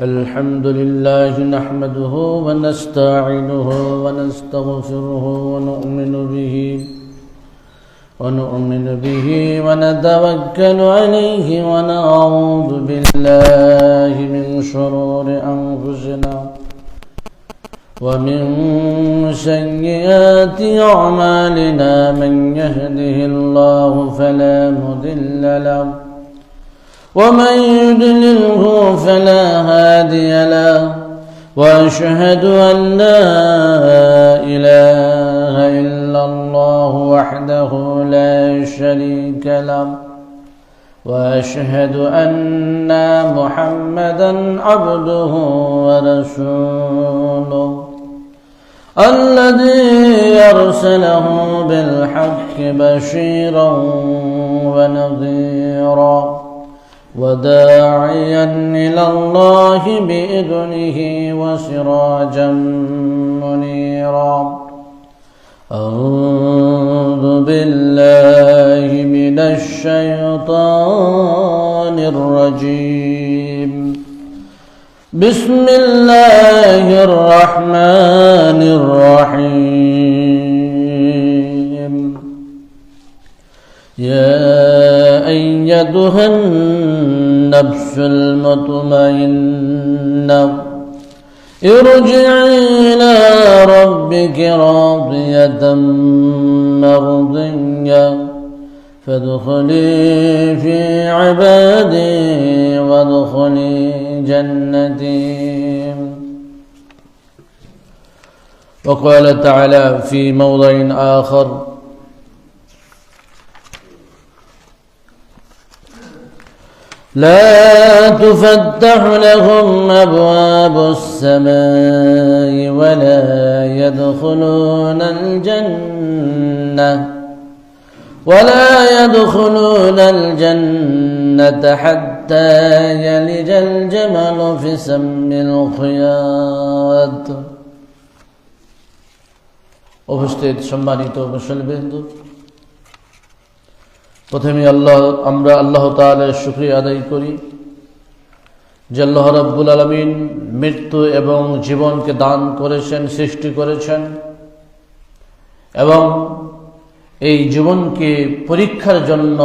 الحمد لله نحمده ونستعينه ونستغفره ونؤمن به ونتوكل عليه ونعوذ بالله من شرور أنفسنا ومن سيئات أعمالنا من يهده الله فلا مضل له ومن يضلله فلا هادي له وأشهد أن لا إله إلا الله وحده لا شريك له وأشهد أن محمدا عبده ورسوله الذي أرسله بالحق بشيرا ونذيرا وداعيا إلى الله بإذنه وسراجا منيرا أعوذ بالله من الشيطان الرجيم بسم الله الرحمن الرحيم يا أيتها النفس المطمئنة ارجعي إلى ربك راضية مرضية فادخلي في عبادي وادخلي جنتي. وقال تعالى في موضع آخر لا تفتح لهم أبواب السماء ولا يدخلون الجنة حتى يلج الجمل في سم الخياط. উপস্থিত সম্মানিত মুসলিমবৃন্দ, প্রথমে আমরা আল্লাহ তাআলার শুকরিয়া আদায় করি যে আল্লাহ রাব্বুল আলামিন মৃত্যু এবং জীবনকে দান করেছেন, সৃষ্টি করেছেন এবং এই জীবনকে পরীক্ষার জন্য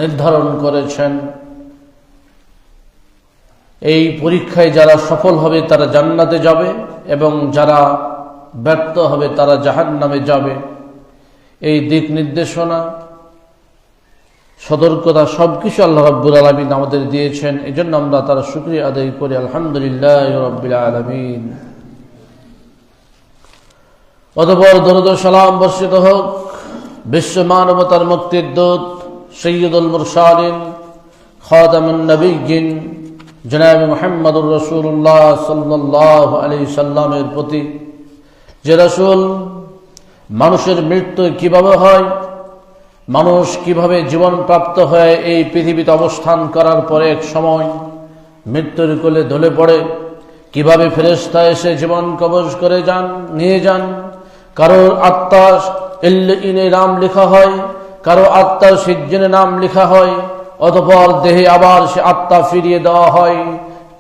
নির্ধারণ করেছেন। এই পরীক্ষায় যারা সফল হবে তারা জান্নাতে যাবে এবং যারা ব্যর্থ হবে তারা জাহান্নামে যাবে। এই দিক নির্দেশনা, সতর্কতা সবকিছু আল্লাহ রাব্বুল আলামিন আমাদের দিয়েছেন। এজন্য আমরা তার শুকরিয়া আদায় করি, আলহামদুলিল্লাহ রাব্বিল আলামিন। অতঃপর দরুদ ও সালাম বর্ষিত হোক বিশ্ব মানবতার মুক্তির দূত সৈয়দুল মুরসালিন খাতামুন নবিয়্যিন জনাব মুহাম্মদুর রাসূলুল্লাহ সাল্লাল্লাহু আলাইহি সাল্লামের প্রতি, যে রাসূল মানুষের মৃত্যু কিভাবে হয়, মানুষ কিভাবে জীবন প্রাপ্ত হয়ে এই পৃথিবীতে অবস্থান করার পরে এক সময় মৃত্যুর কোলে ঢলে পড়ে, কিভাবে ফেরেশতা এসে জীবন কবজ করে নিয়ে যান। কারোর আত্মার ইল্লিনে নাম লেখা হয়, কারো আত্মার সিজ্জিনে নাম লেখা হয়, অতঃপর দেহে আবার সে আত্মা ফিরিয়ে দেওয়া হয়।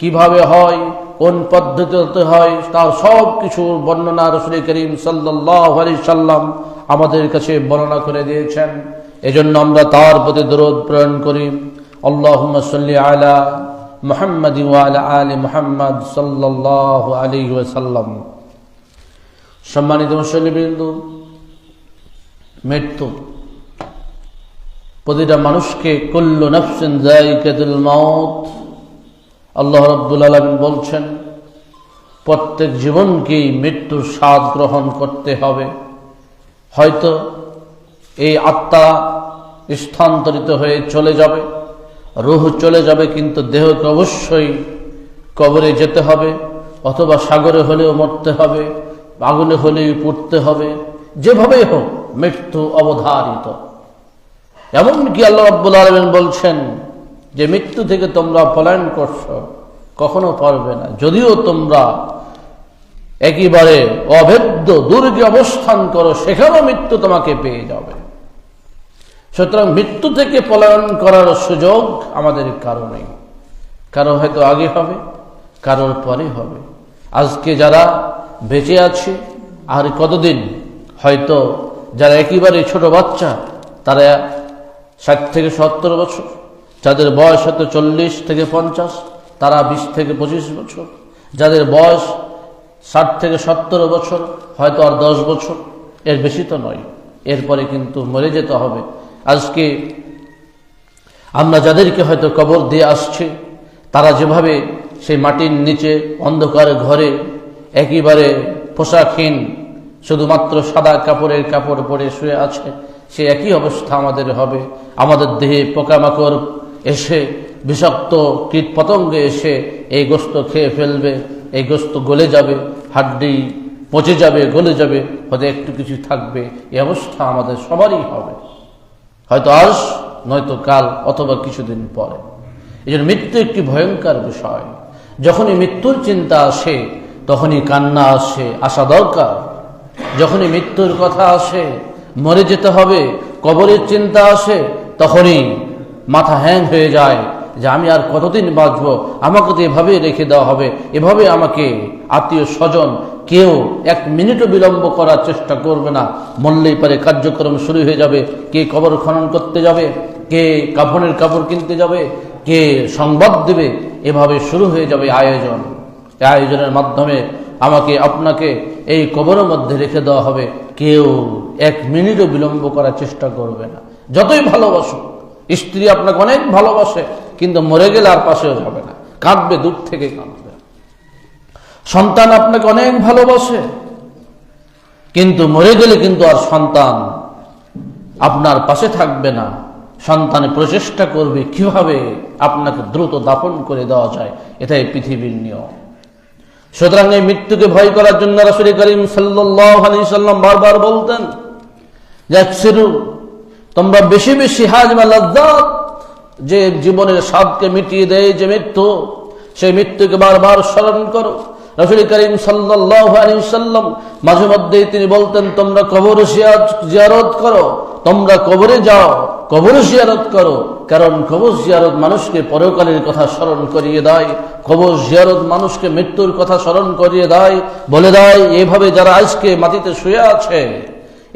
কিভাবে হয়, কোন পদ্ধতিতে হয়, তার সব কিছুর বর্ণনা রাসূল করিম সাল্লাল্লাহু আলাইহি সাল্লাম আমাদের কাছে বর্ণনা করে দিয়েছেন। এজন্য আমরা তার প্রতি দরুদ প্রেরণ করি, আল্লাহুম্মা সাল্লি আলা মুহাম্মাদ ওয়া আলা আলি মুহাম্মাদ সাল্লাল্লাহু আলাইহি ওয়াসাল্লাম। সম্মানিত মুসলিমবৃন্দ, মৃত্যু প্রতিটা মানুষকে, কুল্লু নাফসিন যায়িকাতুল মাউত, আল্লাহ রাব্বুল আলামিন বলছেন প্রত্যেক জীবনকেই মৃত্যুর স্বাদ গ্রহণ করতে হবে। হয়তো এই আত্মা স্থানান্তরিত হয়ে চলে যাবে, রূহ চলে যাবে, কিন্তু দেহকে অবশ্যই কবরে যেতে হবে, অথবা সাগরে হলেও মরতে হবে, আগুনে হলেও পুড়তে হবে। যেভাবেই হোক মৃত্যু অবধারিত। এমনকি আল্লাহ রাব্বুল আলামিন বলছেন যে মৃত্যু থেকে তোমরা পলায়ন করছো, কখনো পারবে না। যদিও তোমরা একেবারে অভেদ্য দুর্গে অবস্থান করো, সেখানেও মৃত্যু তোমাকে পেয়ে যাবে। সুতরাং মৃত্যু থেকে পলায়ন করার সুযোগ আমাদের কারো নেই। কারো হয়তো আগে হবে, কারোর পরে হবে। আজকে যারা বেঁচে আছে আর কতদিন, হয়তো যারা একেবারে ছোট বাচ্চা তারা 60 থেকে 70 বছর, যাদের বয়স হয়তো 40 থেকে 50 তারা 20 থেকে 25 বছর, যাদের বয়স 60 থেকে 70 বছর হয়তো আর 10 বছর, এর বেশি তো নয়। এরপরে কিন্তু মরে যেতে হবে। আজকে আমরা যাদেরকে হয়তো কবর দিয়ে আসছি, তারা যেভাবে সেই মাটির নিচে অন্ধকার ঘরে একেবারে পোশাকহীন শুধুমাত্র সাদা কাপড় পরে শুয়ে আছে, সে একই অবস্থা আমাদের হবে। আমাদের দেহে পোকামাকড় এসে, বিষাক্ত কীট পতঙ্গ এসে এই গোস্ত খেয়ে ফেলবে, এই গোস্ত গলে যাবে, হাড্ডি পচে যাবে, গলে যাবে, হয়তো একটু কিছু থাকবে। এই অবস্থা আমাদের সবারই হবে, হয়তো আজ নয়তো কাল অথবা কিছুদিন পরে। এই জন্য মৃত্যু একটি ভয়ঙ্কর বিষয়। যখনই মৃত্যুর চিন্তা আসে তখনই কান্না আসে, আসা দরকার। যখনই মৃত্যুর কথা আসে, মরে যেতে হবে, কবরের চিন্তা আসে, তখনই মাথা হ্যাং হয়ে যায় যে আমি আর কতদিন বাঁচব, আমাকে তো এভাবে রেখে দেওয়া হবে, এভাবে আমাকে আত্মীয় স্বজন কেউ 1 মিনিটও বিলম্ব করার চেষ্টা করবে না। মরলেই পারে কার্যক্রম শুরু হয়ে যাবে। কে কবর খনন করতে যাবে, কে কাফনের কাপড় কিনতে যাবে, কে সংবাদ দেবে, এভাবে শুরু হয়ে যাবে আয়োজন। এই আয়োজনের মাধ্যমে আমাকে আপনাকে এই কবরের মধ্যে রেখে দেওয়া হবে। কেউ 1 মিনিটও বিলম্ব করার চেষ্টা করবে না। যতই ভালোবাসো, স্ত্রী আপনাকে অনেক ভালোবাসে, কিন্তু মরে গেলে আর পাশেও যাবে না, কাঁদবে, দূর থেকে কাঁদবে। সন্তান আপনাকে অনেক ভালোবাসে, কিন্তু মরে গেলে কিন্তু আর সন্তান আপনার পাশে থাকবে না। সন্তান প্রচেষ্টা করবে কিভাবে আপনাকে দ্রুত দাফন করে দেওয়া যায়, এটাই পৃথিবীর নিয়ম। সুতরাং এই মৃত্যুকে ভয় করার জন্য রাসূল করিম সাল্লাল্লাহু আলাইহি সাল্লাম বারবার বলতেন, যাকসিরু, তোমরা বেশি বেশি হাজমা লাজ্জাত, যে জীবনের স্বাদকে মিটিয়ে দেয় যে মৃত্যু, সেই মৃত্যুকে বারবার স্মরণ করো। রাসূল করিম সাল্লাল্লাহু আলাইহি সাল্লাম মাঝে মধ্যেই তিনি বলতেন, তোমরা কবর জিয়ারত করো, তোমরা কবরে যাও, কবর জিয়ারত করো। কারণ কবর জিয়ারত মানুষকে পরকালের কথা স্মরণ করিয়ে দেয়, কবর জিয়ারত মানুষকে মৃত্যুর কথা স্মরণ করিয়ে দেয়, বলে দেয় এভাবে যারা আজকে মাটিতে শুয়ে আছে,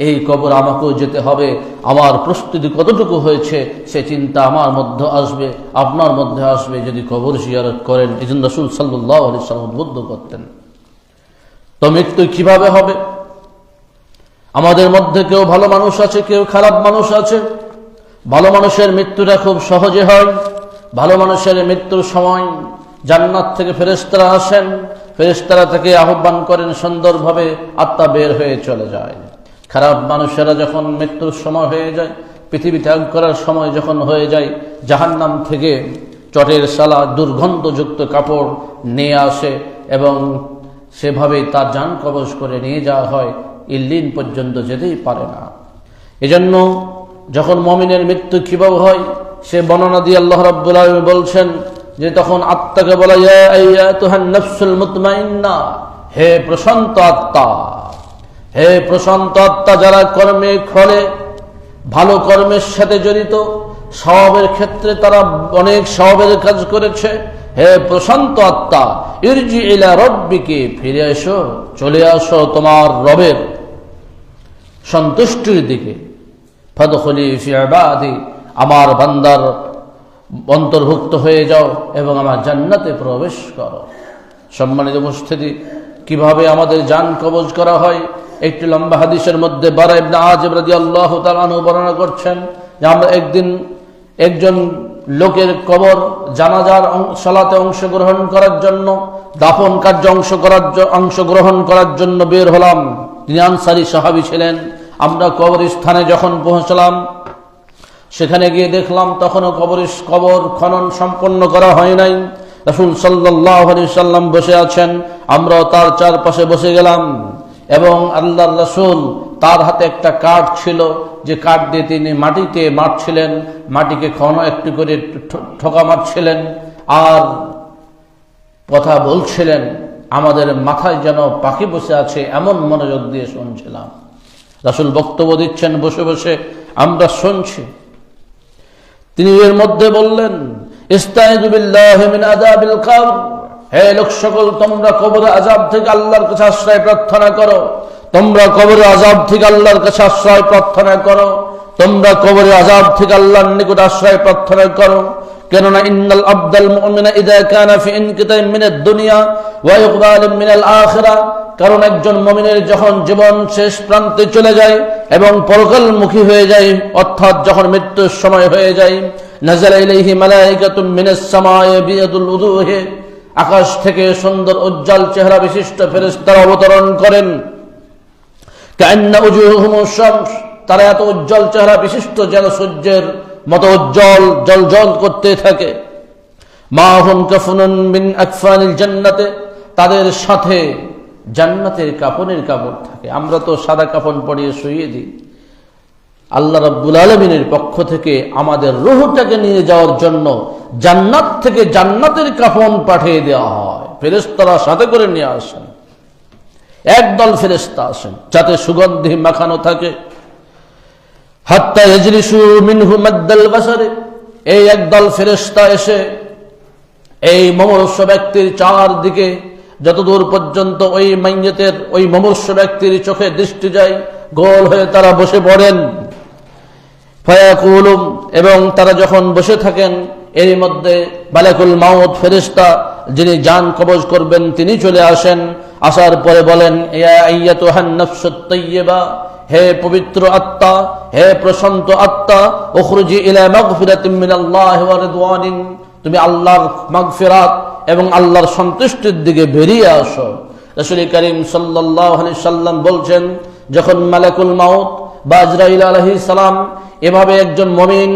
এই কবর আমাকেও যেতে হবে, আমার প্রস্তুতি কতটুকু হয়েছে সে চিন্তা আমার মধ্যে আসবে, আপনার মধ্যে আসবে যদি কবর জিয়ারত করেন। এই জন্য রাসূল সাল্লাল্লাহু আলাইহি সাল্লাম উদ্বুদ্ধ করতেন। তো মৃত্যু কিভাবে হবে? আমাদের মধ্যে কেউ ভালো মানুষ আছে, কেউ খারাপ মানুষ আছে। ভালো মানুষের মৃত্যুটা খুব সহজে হয়। ভালো মানুষের মৃত্যুর সময় জান্নাত থেকে ফেরেশতারা আসেন, ফেরেশতারা তাকে আহ্বান করেন, সুন্দরভাবে আত্মা বের হয়ে চলে যায়। খারাপ মানুষেরা যখন মৃত্যুর সময় হয়ে যায়, পৃথিবী ত্যাগ করার সময় যখন হয়ে যায়, জাহান্নাম থেকে চটের সালা দুর্গন্ধযুক্ত কাপড় নিয়ে আসে এবং সেভাবে তার জান কবজ করে নিয়ে যাওয়া হয়, ইল্লিন পর্যন্ত যেতেই পারে না। এজন্য যখন মুমিনের মৃত্যু কিভাবে হয় সে বর্ণনা দিয়ে আল্লাহ রাব্বুল আলামিন বলছেন যে তখন আত্মাকে বলা, ইয়া আইয়াতুহান নাফসুল মুতমাইন্না, হে প্রশান্ত আত্মা, হে প্রশান্ত আত্মা, যারা কর্মে ফলে ভালো কর্মের সাথে জড়িত, সওয়াবের ক্ষেত্রে তারা অনেক সওয়াবের কাজ করেছে, হে প্রশান্ত আত্মা, ইরজি ইলা রাব্বিকি, ফিরে এসো, চলে আসো তোমার রবের সন্তুষ্টির দিকে। ফাদখুলি ফি ইবাদি, আমার বান্দার অন্তর্ভুক্ত হয়ে যাও এবং আমার জান্নাতে প্রবেশ করো। সম্মানিত উপস্থিতি, কিভাবে আমাদের জান কবজ করা হয় একটি লম্বা হাদিসের মধ্যে বারা ইবনে আযিব রাদিয়াল্লাহু তাআলা আনহু বর্ণনা করছেন যে আমরা একদিন একজন লোকের কবর জানাজার সালাতে অংশগ্রহণ করার জন্য, দাফন কার্যে অংশগ্রহণ করার জন্য বের হলাম। তিনি আনসারী সাহাবী ছিলেন। আমরা কবরস্থানে যখন পৌঁছলাম, সেখানে গিয়ে দেখলাম তখনও কবর খনন সম্পন্ন করা হয় নাই। রাসূল সাল্লাল্লাহু আলাইহি সাল্লাম বসে আছেন, আমরাও তার চারপাশে বসে গেলাম এবং আল্লাহর রাসূল তার হাতে একটা কাঠ ছিল, যে কাঠ দিয়ে তিনি মাটিতে মারছিলেন, মাটিকে একটু করে ঠোকা মারছিলেন আর কথা বলছিলেন। আমাদের মাথায় যেন পাখি বসে আছে এমন মনোযোগ দিয়ে শুনছিলাম। রাসূল বক্তব্য দিচ্ছেন, বসে বসে আমরা শুনছি। তিনি এর মধ্যে বললেন, ইস্তাইযু বিল্লাহি মিন আযাবিল কবর, হে লোক সকল, তোমরা কবরের আযাব থেকে আল্লাহর কাছে আশ্রয় প্রার্থনা করো, তোমরা কবরের আযাব থেকে আল্লাহর কাছে আশ্রয় প্রার্থনা করো, তোমরা কবরের আযাব থেকে আল্লাহর নিকট আশ্রয় প্রার্থনা করো। কেননা ইন্নাল আবদাল মুমিনা ইযা কানা ফি ইনকিতাইম মিনাদ দুনিয়া ওয়া ইকবালিন মিনাল আখিরাহ, কারণ একজন মুমিনের যখন জীবন শেষ প্রান্তে চলে যায় এবং পরকালমুখী হয়ে যায়, অর্থাৎ যখন মৃত্যুর সময় হয়ে যায়, নাযালা ইলাইহি মালাইকাতুম মিনাস সামাই বিয়াদুল উযুহি, আকাশ থেকে সুন্দর উজ্জ্বল চেহারা বিশিষ্ট ফেরেশতারা অবতরণ করেন। কান্না উজুহুহুমুশ শামস, তারা এত উজ্জ্বল চেহারা বিশিষ্ট যেন সূর্যের মতো উজ্জ্বল জ্বলজ্বল করতে থাকে। মা হুম কাফনুন মিন আকফানিল জান্নাতে, তাদের সাথে জান্নাতের কাফনের কাপড় থাকে। আমরা তো সাদা কাফন পরিয়ে শুইয়ে দিই। আল্লাহ রাব্বুল আলামিনের পক্ষ থেকে আমাদের রূহটাকে নিয়ে যাওয়ার জন্য জান্নাত থেকে জান্নাতের কাফন পাঠিয়ে দেওয়া হয়, ফেরেশতারা সাথে করে নিয়ে আসেন। একদল ফেরেশতা আসেন যাতে সুগন্ধি মাখানো থাকে। হাত্তা ইয়াজলিসু মিনহু মাদ্দাল বাসারে, এই একদল ফেরেশতা এসে এই মুমূর্ষু ব্যক্তির চারদিকে যতদূর পর্যন্ত ওই মাইয়িতের, ওই মুমূর্ষু ব্যক্তির চোখে দৃষ্টি যায়, গোল হয়ে তারা বসে পড়েন। ফায়াকুলুম, এবং তারা যখন বসে থাকেন এর মধ্যে মালাকুল মাউত ফেরেশতা যিনি জান কবজ করবেন তিনি চলে আসেন। আসার পরে বলেন, ইয়া আইয়াতুহান নাফসুত তাইয়্যিবা, হে পবিত্র আত্মা, হে প্রশান্ত আত্মা, উখরুজি ইলা মাগফিরাতিন মিনাল্লাহি ওয়া রিদওয়ানিন, তুমি আল্লাহর মাগফিরাত এবং আল্লাহর সন্তুষ্টির দিকে বেরিয়ে আসো। রাসূল করিম সাল্লাল্লাহু আলাইহি সাল্লাম বলছেন, যখন মালাকুল মাউত বা আজরাইল আলাইহিস সালাম এভাবে একজন মুমিন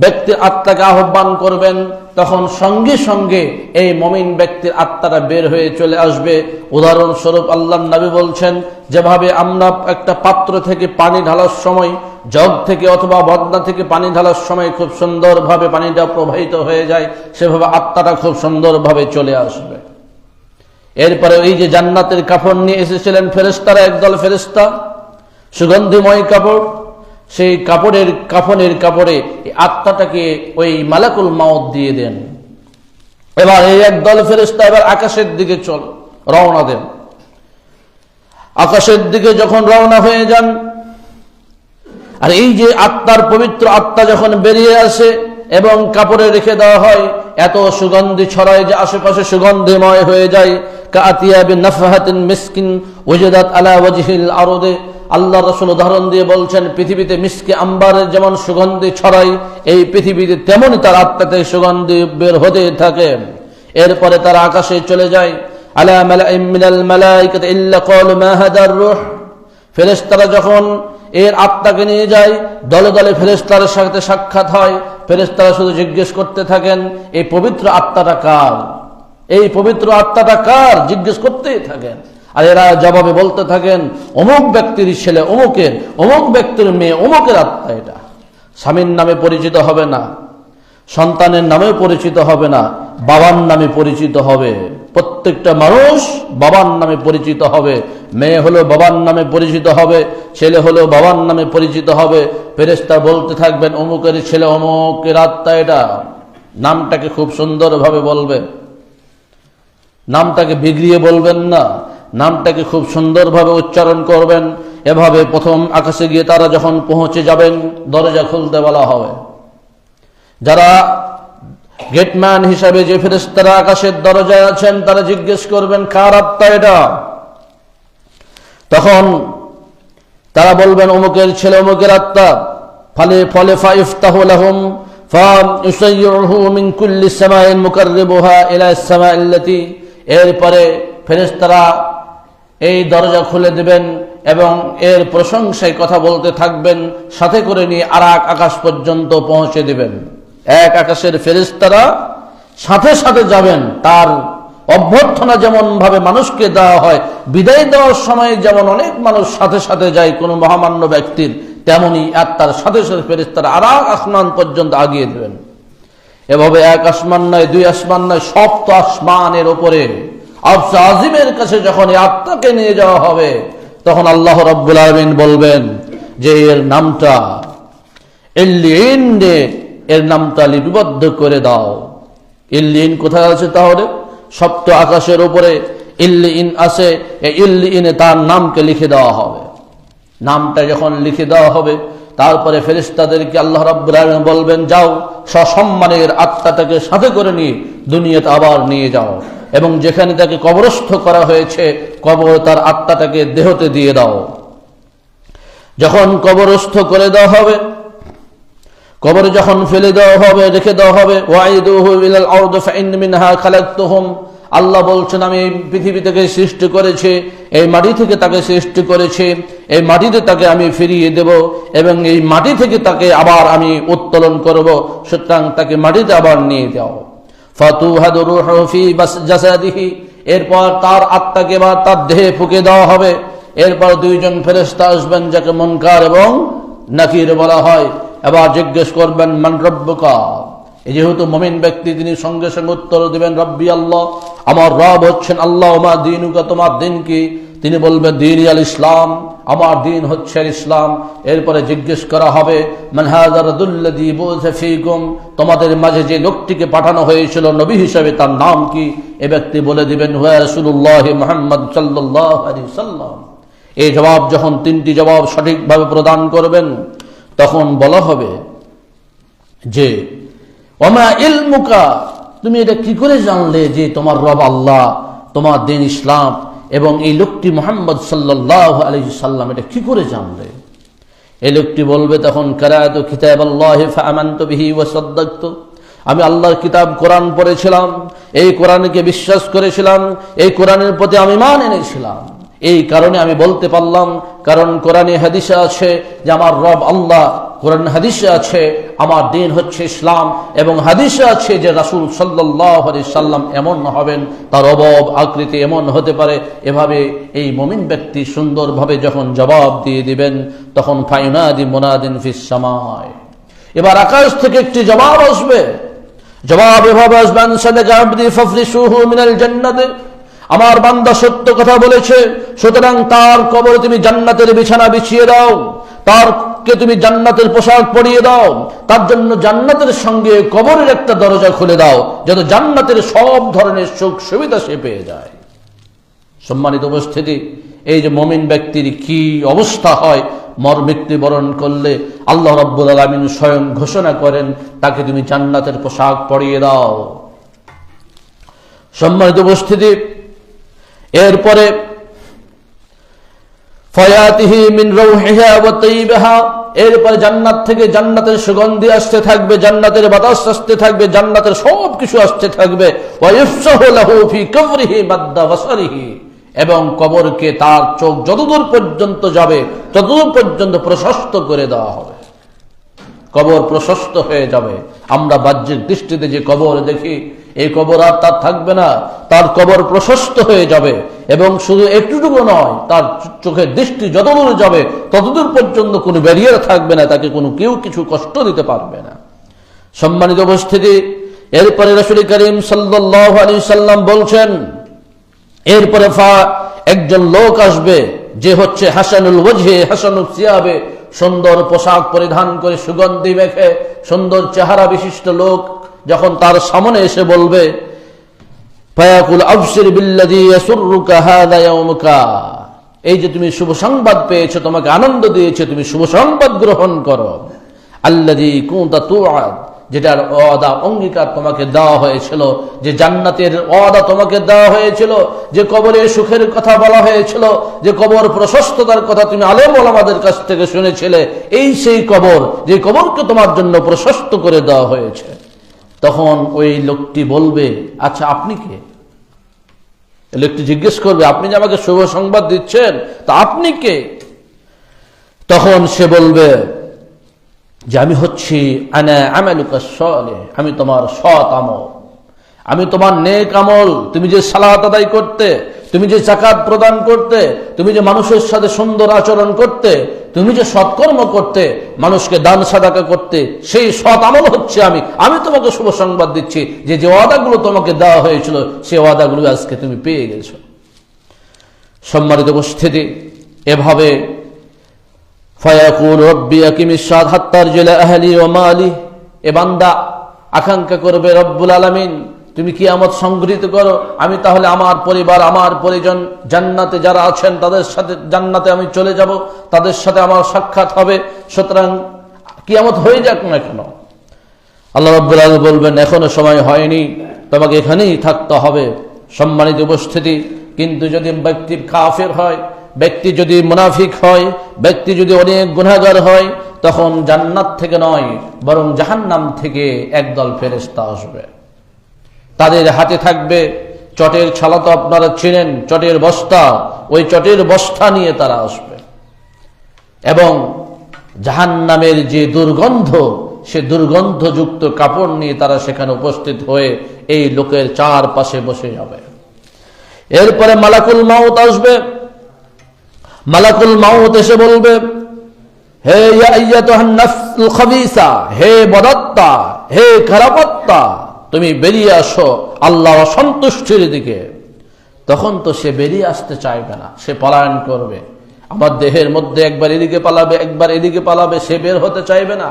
ব্যক্তির আত্মাকে আহ্বান করবেন, তখন সঙ্গে সঙ্গে এই মুমিন ব্যক্তির আত্মাটা বের হয়ে চলে আসবে। উদাহরণস্বরূপ আল্লাহর নবী বলছেন, যেভাবে আমরা একটা পাত্র থেকে পানি ঢালার সময়, জগ থেকে অথবা বদনা থেকে পানি ঢালার সময় খুব সুন্দরভাবে পানিটা প্রবাহিত হয়ে যায়, সেভাবে আত্মাটা খুব সুন্দরভাবে চলে আসবে। এরপরে এই যে জান্নাতের কাফন নিয়ে এসেছিলেন ফেরেশতারা, একদল ফেরেশতা, সুগন্ধিময় কাপড়, সেই কাফনের কাপড়ে আত্মাটাকে ওই মালাকুল মাউত দিয়ে দেন। এবার এই একদল ফেরেশতা এবার আকাশের দিকে রওনা দেন। আকাশের দিকে যখন রওনা হয়ে যান, আর এই যে আত্মার পবিত্র আত্মা যখন বেরিয়ে আসে এবং কাপড়ে রেখে দেওয়া হয়, এত সুগন্ধি ছড়ায় যে আশেপাশে সুগন্ধিময় হয়ে যায়। কাতিয়াবি নাফহাতিন মিসকিন ওয়াজাদাত আলা ওয়াজহিল আরদে, আল্লাহ রাসূল উদাহরণ দিয়ে বলছেন, পৃথিবীতে মিসকে আম্বারের যেমন সুগন্ধি ছড়ায়, এই পৃথিবীতে তেমনই তার আত্মাতে সুগন্ধি বের হতে থাকে। এরপরে তারা আকাশে চলে যায়। আলা মালাইম মিনাল মালাইকাতি ইল্লা ক্বালু মা হাদার রূহ, ফেরেশতারা যখন এর আত্মাকে নিয়ে যায়, দলে দলে ফেরেশতার সাথে সাক্ষাৎ হয়। ফেরেশতারা শুধু জিজ্ঞেস করতে থাকেন, এই পবিত্র আত্মাটা কার, এই পবিত্র আত্মাটা কার, জিজ্ঞেস করতেই থাকেন। আর এরা জবাবে বলতে থাকেন, অমুক ব্যক্তির ছেলে অমুকের, অমুক ব্যক্তির মেয়ে অমুকের আত্মা এটা। স্বামীর নামে পরিচিত হবে না, সন্তানের নামে পরিচিত হবে না, বাবার নামে পরিচিত হবে। প্রত্যেকটা মানুষ বাবার নামে পরিচিত হবে, মেয়ে হলো বাবার নামে পরিচিত হবে, ছেলে হলো বাবার নামে পরিচিত হবে। ফেরেশতা বলতে থাকবেন, অমুকের ছেলে অমুকের আত্মা এটা। নামটাকে খুব সুন্দরভাবে বলবেন, নামটাকে বিগড়িয়ে বলবেন না, নামটাকে খুব সুন্দরভাবে উচ্চারণ করবেন। এভাবে প্রথম আকাশে গিয়ে তারা যখন পৌঁছে যাবেন, দরজা খুলতে বলা হবে। যারা গেটম্যান হিসাবে যে ফেরেশতারা আকাশের দরজায় আছেন, তারা জিজ্ঞেস করবেন, কার আত্মা এটা? তখন তারা বলবেন, অমুকের ছেলে অমুকের আত্মা। ফলে ফাইফতাহু লাহুম ফায়ুসাইয়ুহু মিন কুল্লি সামাইন মুকাররিবুহা ইলা সামাইল্লাতি, এরপরে ফেরেশতারা এই দরজা খুলে দেবেন এবং এর প্রশংসায় কথা বলতে থাকবেন, সাথে করে নিয়ে আর এক আকাশ পর্যন্ত পৌঁছে দেবেন। এক আকাশের ফেরেশতারা সাথে সাথে যাবেন। তার অভ্যর্থনা যেমন ভাবে মানুষকে দেওয়া হয়, বিদায় দেওয়ার সময় যেমন অনেক মানুষ সাথে সাথে যায় কোনো মহামান্য ব্যক্তির, তেমনি তার সাথে সাথে ফেরেশতারা আর এক আসমান পর্যন্ত আগিয়ে দেবেন। এভাবে এক আসমান নয়, দুই আসমান নয়, সপ্ত আসমানের ওপরে আরশ আজিমের কাছে যখন এই আত্মাকে নিয়ে যাওয়া হবে, তখন আল্লাহ রাব্বুল আলামিন বলবেন যে এর নামটা ইল্লিয়িন, এর নামটা লিপিবদ্ধ করে দাও। ইল্লিয়িন কোথায় আছে তাহলে? সপ্ত আকাশের উপরে ইল্লিইন আছে, এই ইল্লিইনে তার নামকে লিখে দেওয়া হবে। নামটা যখন লিখে দেওয়া হবে, তারপরে ফেরেশতাদেরকে আল্লাহ রাব্বুল আলামিন বলবেন, যাও সসম্মানের আত্মাটাকে সাথে করে নিয়ে দুনিয়াতে আবার নিয়ে যাও, এবং যেখানে তাকে কবরস্থ করা হয়েছে কবর তার আত্মাটাকে দেহতে দিয়ে দাও। যখন কবরস্থ করে দেওয়া হবে, কবরে যখন ফেলে দেওয়া হবে, রেখে দেওয়া হবে, ওয়াইদুহু ইলাল আরদি ফাইন মিনহা খালাকতুহুম, আল্লাহ বলছেন আমি পৃথিবী থেকে সৃষ্টি করেছি, এই মাটি থেকে তাকে সৃষ্টি করেছি, এই মাটিতে তাকে আমি ফিরিয়ে দেব এবং এই মাটি থেকে তাকে আবার আমি উত্তোলন করব, সুতরাং তাকে মাটিতে আবার নিয়ে যাও। ফাতুহাদু রূহু ফি জাসাদিহি, এরপর তার আত্মাকে বা তার দেহে ফুঁকে দেওয়া হবে। এরপর দুইজন ফেরেশতা আসবেন যাকে মুনকার এবং নাকির বলা হয়, এবার জিজ্ঞেস করবেন মান রব্বুকা। যেহেতু মুমিন ব্যক্তি, তিনি সঙ্গে সঙ্গে উত্তর দিবেন রব্বি আল্লাহ, আমার রব হচ্ছেন আল্লাহ। ওমা দীনুকা, তোমার দিন কি? তিনি বলবেন দীন আল ইসলাম, আমার দিন হচ্ছে ইসলাম। এরপরে জিজ্ঞেস করা হবে মান হাযা রাজুল্লাযী বুইসা ফীকুম, তোমাদের মাঝে যে লোকটিকে পাঠানো হয়েছিল নবী হিসেবে তার নাম কি? এ ব্যক্তি বলে দিবেন হুয়া রাসূলুল্লাহ মুহাম্মদ সাল্লাল্লাহু আলাইহি সাল্লাম। এই জবাব যখন তিনটি জবাব সঠিকভাবে প্রদান করবেন, তখন বলা হবে যে ওমা ইলমুকা, তুমি এটা কি করে জানলে যে তোমার রব আল্লাহ, তোমার দিন ইসলাম এবং এই লোকটি মুহাম্মদ সাল্লাল্লাহু আলাইহি সাল্লাম, এটা কি করে জানলে? এই লোকটি বলবে তখন কারাতু কিতাবাল্লাহি ফাআমানতু বিহি ওয়া সাদ্দাকতু, আমি আল্লাহর কিতাব কোরআন পড়েছিলাম, এই কোরআনকে বিশ্বাস করেছিলাম, এই কোরআনের প্রতি আমি ঈমান এনেছিলাম, এই কারণে আমি বলতে পারলাম। কারণ কোরআনে হাদিসে আছে যে আমার রব আল্লাহ, কোরআন হাদিসে আছে আমার দিন হচ্ছে ইসলাম, এবং হাদিসে আছে যে রাসূল সাল্লাল্লাহু আলাইহি সাল্লাম এমন হবেন, তার অবয়ব আকৃতি এমন হতে পারে। এভাবে এই মুমিন ব্যক্তি সুন্দরভাবে যখন জবাব দিয়ে দিবেন, তখন ফায়ুনাদি মুনাদিন ফিস সামায়, এবার আকাশ থেকে একটি জবাব আসবে। জবাব এভাবে আসবে সাদাকা আবদি ফাফরিশুহু মিনাল জান্নাত, আমার বান্দা সত্য কথা বলেছে, সুতরাং তার কবরে তুমি জান্নাতের বিছানা বিছিয়ে দাও, তারকে তুমি জান্নাতের পোশাক পরিয়ে দাও, তার জন্য জান্নাতের সঙ্গে কবরের একটা দরজা খুলে দাও, যাতে জান্নাতের সব ধরনের সুখ সুবিধা সে পেয়ে যায়। সম্মানিত উপস্থিতি, এই যে মুমিন ব্যক্তির কি অবস্থা হয় মৃত্যুবরণ করলে, আল্লাহ রাব্বুল আলামিন স্বয়ং ঘোষণা করেন তাকে তুমি জান্নাতের পোশাক পরিয়ে দাও। সম্মানিত উপস্থিতি, এরপরে ফায়াতিহি মিন রাউহিহা ওয়া তাইয়িবিহা, এরপরে জান্নাত থেকে জান্নাতের সুগন্ধি আসতে থাকবে, জান্নাতের বাতাস আসতে থাকবে, জান্নাতের সব কিছু আসতে থাকবে। ওয়া ইফসাহু লাহু ফি কবরিহি মাদ্দা বাসারিহি, এবং কবরকে তার চোখ যতদূর পর্যন্ত যাবে ততদূর পর্যন্ত প্রশস্ত করে দেওয়া হবে। কবর প্রশস্ত হয়ে যাবে। আমরা বাহ্যিক দৃষ্টিতে যে কবর দেখি, এই কবর আর তার থাকবে না, তার কবর প্রশস্ত হয়ে যাবে, এবং শুধু একটুটুকু নয়, তার চোখের দৃষ্টি যতদূর যাবে ততদূর পর্যন্ত কোনো ব্যারিয়ার থাকবে না, তাকে কোনো কেউ কিছু কষ্ট দিতে পারবে না। সম্মানিত উপস্থিতি, এরপরে রাসূল করিম সাল্লাল্লাহু আলাইহি সাল্লাম বলছেন, এরপরে একজন লোক আসবে যে হচ্ছে হাসানুল ওয়াজহে হাসানুল সিয়াবে, সুন্দর পোশাক পরিধান করে সুগন্ধি মেখে সুন্দর চেহারা বিশিষ্ট লোক যখন তার সামনে এসে বলবে ফায়াকুল আবশির বিল্লাযী ইয়াসুররুকা হাযা ইয়াউমুকা, এই যে তুমি শুভ সংবাদ পেয়েছো, তোমাকে আনন্দ দিয়েছে, তুমি শুভ সংবাদ গ্রহণ করো। আল্লাযী কুনতা তুআদ, যেটার ওয়াদা অঙ্গীকার তোমাকে দেওয়া হয়েছিল, যে জান্নাতের ওয়াদা তোমাকে দেওয়া হয়েছিল, যে কবরের সুখের কথা বলা হয়েছিল, যে কবর প্রশস্ততার কথা তুমি আলেম ওলামাদের কাছ থেকে শুনেছিলে, এই সেই কবর, যে কবরকে তোমার জন্য প্রশস্ত করে দেওয়া হয়েছে। তখন ওই লোকটি বলবে আচ্ছা আপনি কে? লোকটি জিজ্ঞেস করবে আপনি যে আমাকে শুভ সংবাদ দিচ্ছেন, তা আপনি কে? তখন সে বলবে যে আমি হচ্ছি আনা আমালুকা সালিহ, আমি তোমার সৎ আমল, আমি তোমার নেক আমল। তুমি যে সালাত আদায় করতে, তুমি যে যাকাত প্রদান করতে, তুমি যে মানুষের সাথে সুন্দর আচরণ করতে, তুমি যে সৎকর্ম করতে, মানুষকে দান সাদাকা করতে, সেই সৎ আমল হচ্ছে আমি তোমাকে শুভ সংবাদ দিচ্ছি যে যে ওয়াদাগুলো তোমাকে দেওয়া হয়েছিল সেই ওয়াদাগুলো আজকে তুমি পেয়ে গেছো। সম্মানিত উপস্থিতি, এভাবে ফায়াকুল রব্বি আকিমিস সালাত হাত্তা আরজিলা আহলি ওয়া মালি, এ বান্দা আকাঙ্ক্ষা করবে রব্বুল আলামিন তুমি কিয়ামত সংঘটিত করো, আমি তাহলে আমার পরিবার, আমার পরিজন জান্নাতে যারা আছেন তাদের সাথে জান্নাতে আমি চলে যাব, তাদের সাথে আমার সাক্ষাৎ হবে। সুতরাং কিয়ামত হয়ে যাক না কেন, আল্লাহ রাব্বুল আলামিন বলবেন এখনো সময় হয়নি, তোমাকে এখানেই থাকতে হবে। সম্মানিত উপস্থিতি, কিন্তু যদি ব্যক্তি কাফের হয়, ব্যক্তি যদি মুনাফিক হয়, ব্যক্তি যদি অনেক গুনাহগার হয়, তখন জান্নাত থেকে নয় বরং জাহান্নাম থেকে একদল ফেরেশতা আসবে। তাদের হাতে থাকবে চটের ছালা, তো আপনারা চিনেন, চটের বস্তা। ওই চটের বস্তা নিয়ে তারা আসবে এবং জাহান্নামের যে দুর্গন্ধ, সে দুর্গন্ধযুক্ত কাপড় নিয়ে তারা সেখানে উপস্থিত হয়ে এই লোকের চারপাশে বসে যাবে। এরপরে মালাকুল মাউত আসবে। মালাকুল মাউত এসে বলবে, হে ইয়া আইয়াতুহান নাফসুল খাবিসা, হে বদাত্মা, হে খারাপাত্মা, তুমি বেরিয়ে আসো আল্লাহর অসন্তুষ্টির দিকে। তখন তো সে বেরিয়ে আসতে চাইবে না, সে পলায়ন করবে। আমার দেহের মধ্যে একবার এদিকে পালাবে, একবার এদিকে পালাবে, সে বের হতে চাইবে না,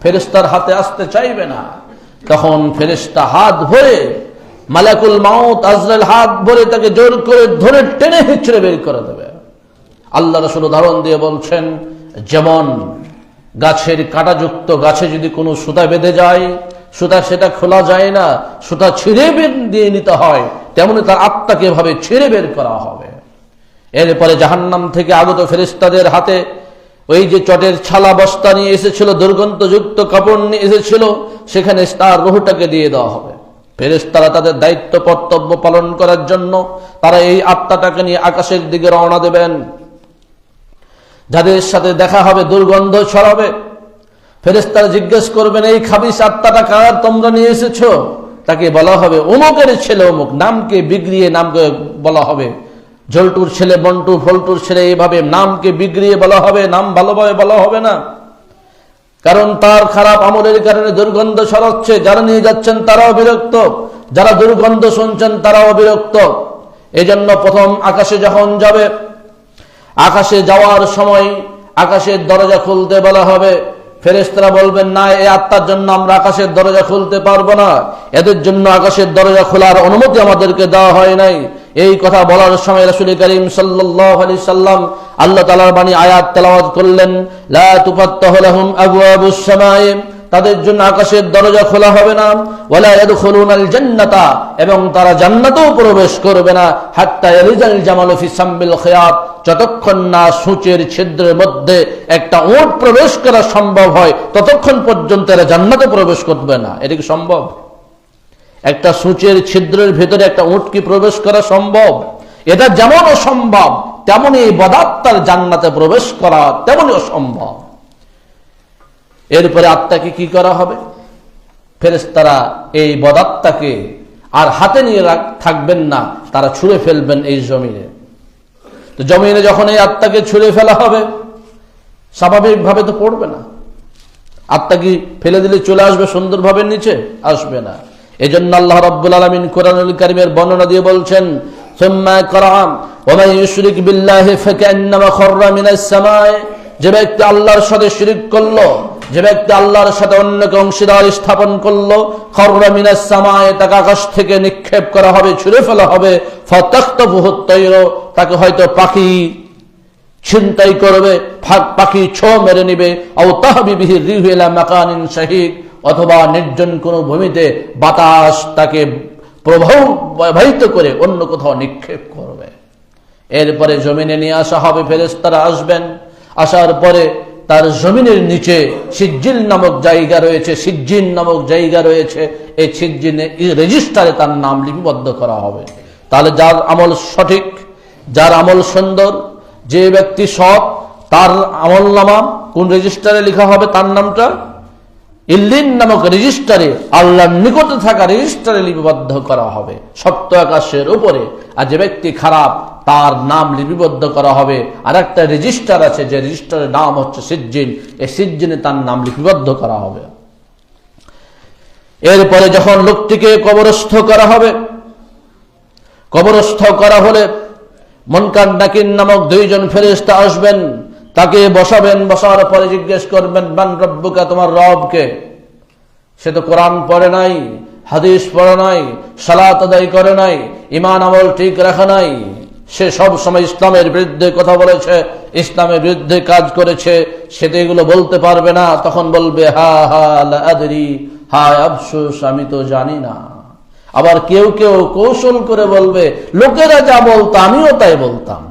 ফেরেশতার হাতে আসতে চাইবে না। তখন ফেরেশতা হাত ভরে, মালাকুল মাউত আজরাইল হাত ভরে তাকে জোর করে ধরে টেনে হিঁচড়ে বের করে দেবে। আল্লাহ রাসূল উদাহরণ দিয়ে বলছেন, যেমন গাছের কাঁটাযুক্ত গাছে যদি কোনো সুতা বেঁধে যায়, সুতা সেটা খোলা যায় না, সুতা ছিঁড়ে বের দিয়ে নিতে হয়, তেমনি তার আত্মাকে এভাবে ছিঁড়ে বের করা হবে। এরপরে জাহান্নাম থেকে আগত ফেরেশতাদের হাতে ওই যে চটের ছালা বস্তা নিয়ে এসেছিল, দুর্গন্ধযুক্ত কাপড় নিয়ে এসেছিল, সেখানে তার রূহটাকে দিয়ে দেওয়া হবে। ফেরেশতারা তাদের দায়িত্ব কর্তব্য পালন করার জন্য তারা এই আত্মাটাকে নিয়ে আকাশের দিকে রওনা দেবেন। যাদের সাথে দেখা হবে দুর্গন্ধ ছড়াবে। ফেরেশতারা জিজ্ঞেস করবেন, এই খাবিস আত্মাটা কার তোমরা নিয়ে এসেছো? তাকে বলা হবে অমুকের ছেলে অমুক, নামকে বিগড়িয়ে নামকে বলা হবে, ঝল্টুর ছেলে বন্টু, ফল্টুর ছেলে, এইভাবে নামকে বিগড়িয়ে বলা হবে, নাম ভালোভাবে বলা হবে না। কারণ তার খারাপ আমলের কারণে দুর্গন্ধ ছড়াচ্ছে। যারা নিয়ে যাচ্ছেন তারাও বিরক্ত, যারা দুর্গন্ধ শুনছেন তারাও বিরক্ত। এজন্য প্রথম আকাশে যখন যাবে, আকাশে যাওয়ার সময় আকাশের দরজা খুলতে বলা হবে। ফেরেশতারা বলবেন, না, এই আত্মার জন্য আমরা আকাশের দরজা খুলতে পারবো না, এদের জন্য আকাশের দরজা খোলার অনুমতি আমাদেরকে দেওয়া হয় নাই। এই কথা বলার সময় রাসূল করিম সাল্লাল্লাহু আলাইহি সাল্লাম আল্লাহ তাআলার বাণী আয়াত তেলাওয়াত করলেন, লা তুফাত্তাহু লাহুম আবওয়াবুস সামায়ে, তাদের জন্য আকাশের দরজা খোলা হবে না, ওয়ালা ইয়াদখুলুনাল জান্নাতা, এবং তারা জান্নাতেও প্রবেশ করবে না, হাত্তা ইয়ালিজাল জামালু ফি সামবিল খিয়াত, যতক্ষণ না সূচের ছিদ্রের মধ্যে একটা উট প্রবেশ করা সম্ভব হয় ততক্ষণ পর্যন্ত এরা জান্নাতে প্রবেশ করবে না। এটা কি সম্ভব? একটা সূচের ছিদ্রের ভিতরে একটা উট কি প্রবেশ করা সম্ভব? এটা যেমন অসম্ভব, তেমনি এই বদাত্মার জান্নাতে প্রবেশ করা তেমনি অসম্ভব। এরপরে আত্মাকে কি করা হবে? ফেরেশতারা এই বদাত্মাকে আর হাতে নিয়ে থাকবেন না, তারা ছুঁড়ে ফেলবেন এই জমিনে। তো জমিনে যখন এই আত্মাকে ছুঁড়ে ফেলা হবে, স্বাভাবিকভাবে তো পড়বে না। আত্মা কি ফেলে দিলে চলে আসবে সুন্দরভাবে নিচে? আসবে না। এজন্য আল্লাহ রাব্বুল আলামিন কোরআনুল কারীমের বর্ণনা দিয়ে বলছেন, সুম্মা কারাম ওয়া মান ইউশরিক বিল্লাহি ফাকান্নামা খাররা মিনাস সামায়ে, যে ব্যক্তি আল্লাহর সাথে শিরক করলো, যে ব্যক্তি আল্লাহর সাথে অন্যকে অংশীদার স্থাপন করলো, খাররা মিনাস সামায়ে, তাকে আকাশ থেকে নিক্ষেপ করা হবে, ছুঁড়ে ফেলা হবে। ফাতাখতাফুহুত তায়রু, তাকে হয়তো পাখি ছিনতাই করবে, পাখি ছো মেরে নিবে। আও তাহবি বিহি রিহু ইলা মাকানিন শাহীক, অথবা নির্জন কোন ভূমিতে বাতাস তাকে প্রবাহিত করে অন্য কোথাও নিক্ষেপ করবে। এরপরে জমিনে নিয়ে আসা হবে, ফেরেশতারা আসবেন। আসার পরে তার জমিনের নিচে সিজ্জিল নামক জায়গা রয়েছে, সিজ্জিন নামক জায়গা রয়েছে। এই সিজ্জিনে রেজিস্টারে তার নাম লিপিবদ্ধ করা হবে। তাহলে যার আমল সঠিক, যার আমল সুন্দর, যে ব্যক্তি সৎ, তার আমল নামা কোন রেজিস্টারে লেখা হবে? তার নামটা ইল্লিন নামক রেজিস্টারে, আল্লাহর নিকটে থাকা রেজিস্টারে লিপিবদ্ধ করা হবে সপ্ত আকাশের উপরে। আর যে ব্যক্তি খারাপ, তার নাম লিপিবদ্ধ করা হবে আর একটা রেজিস্টার আছে, যে রেজিস্টারের নাম হচ্ছে সিজ্জিন। এই সিজ্জিনে তার নাম লিপিবদ্ধ করা হবে। এরপরে যখন লোকটিকে কবরস্থ করা হবে, কবরস্থ করা হলে মুনকার নাকির নামক দুইজন ফেরেশতা আসবেন, তাকে বসাবেন। বসার পরে জিজ্ঞেস করবেন, মান রব্বুকা, তোমার রব কে? সে তো কোরআন পড়ে নাই, হাদিস পড়া নাই, সালাত আদায় করে নাই, ঈমান আমল ঠিক রাখা নাই, সে সব সময় ইসলামের বিরুদ্ধে কথা বলেছে, ইসলামের বিরুদ্ধে কাজ করেছে, সে তো এগুলো বলতে পারবে না। তখন বলবে হা হা লা আদরি, হায় আফসোস আমি তো জানি না। আবার কেউ কেউ কৌশল করে বলবে লোকেরা যা বলতো আমিও তাই বলতাম,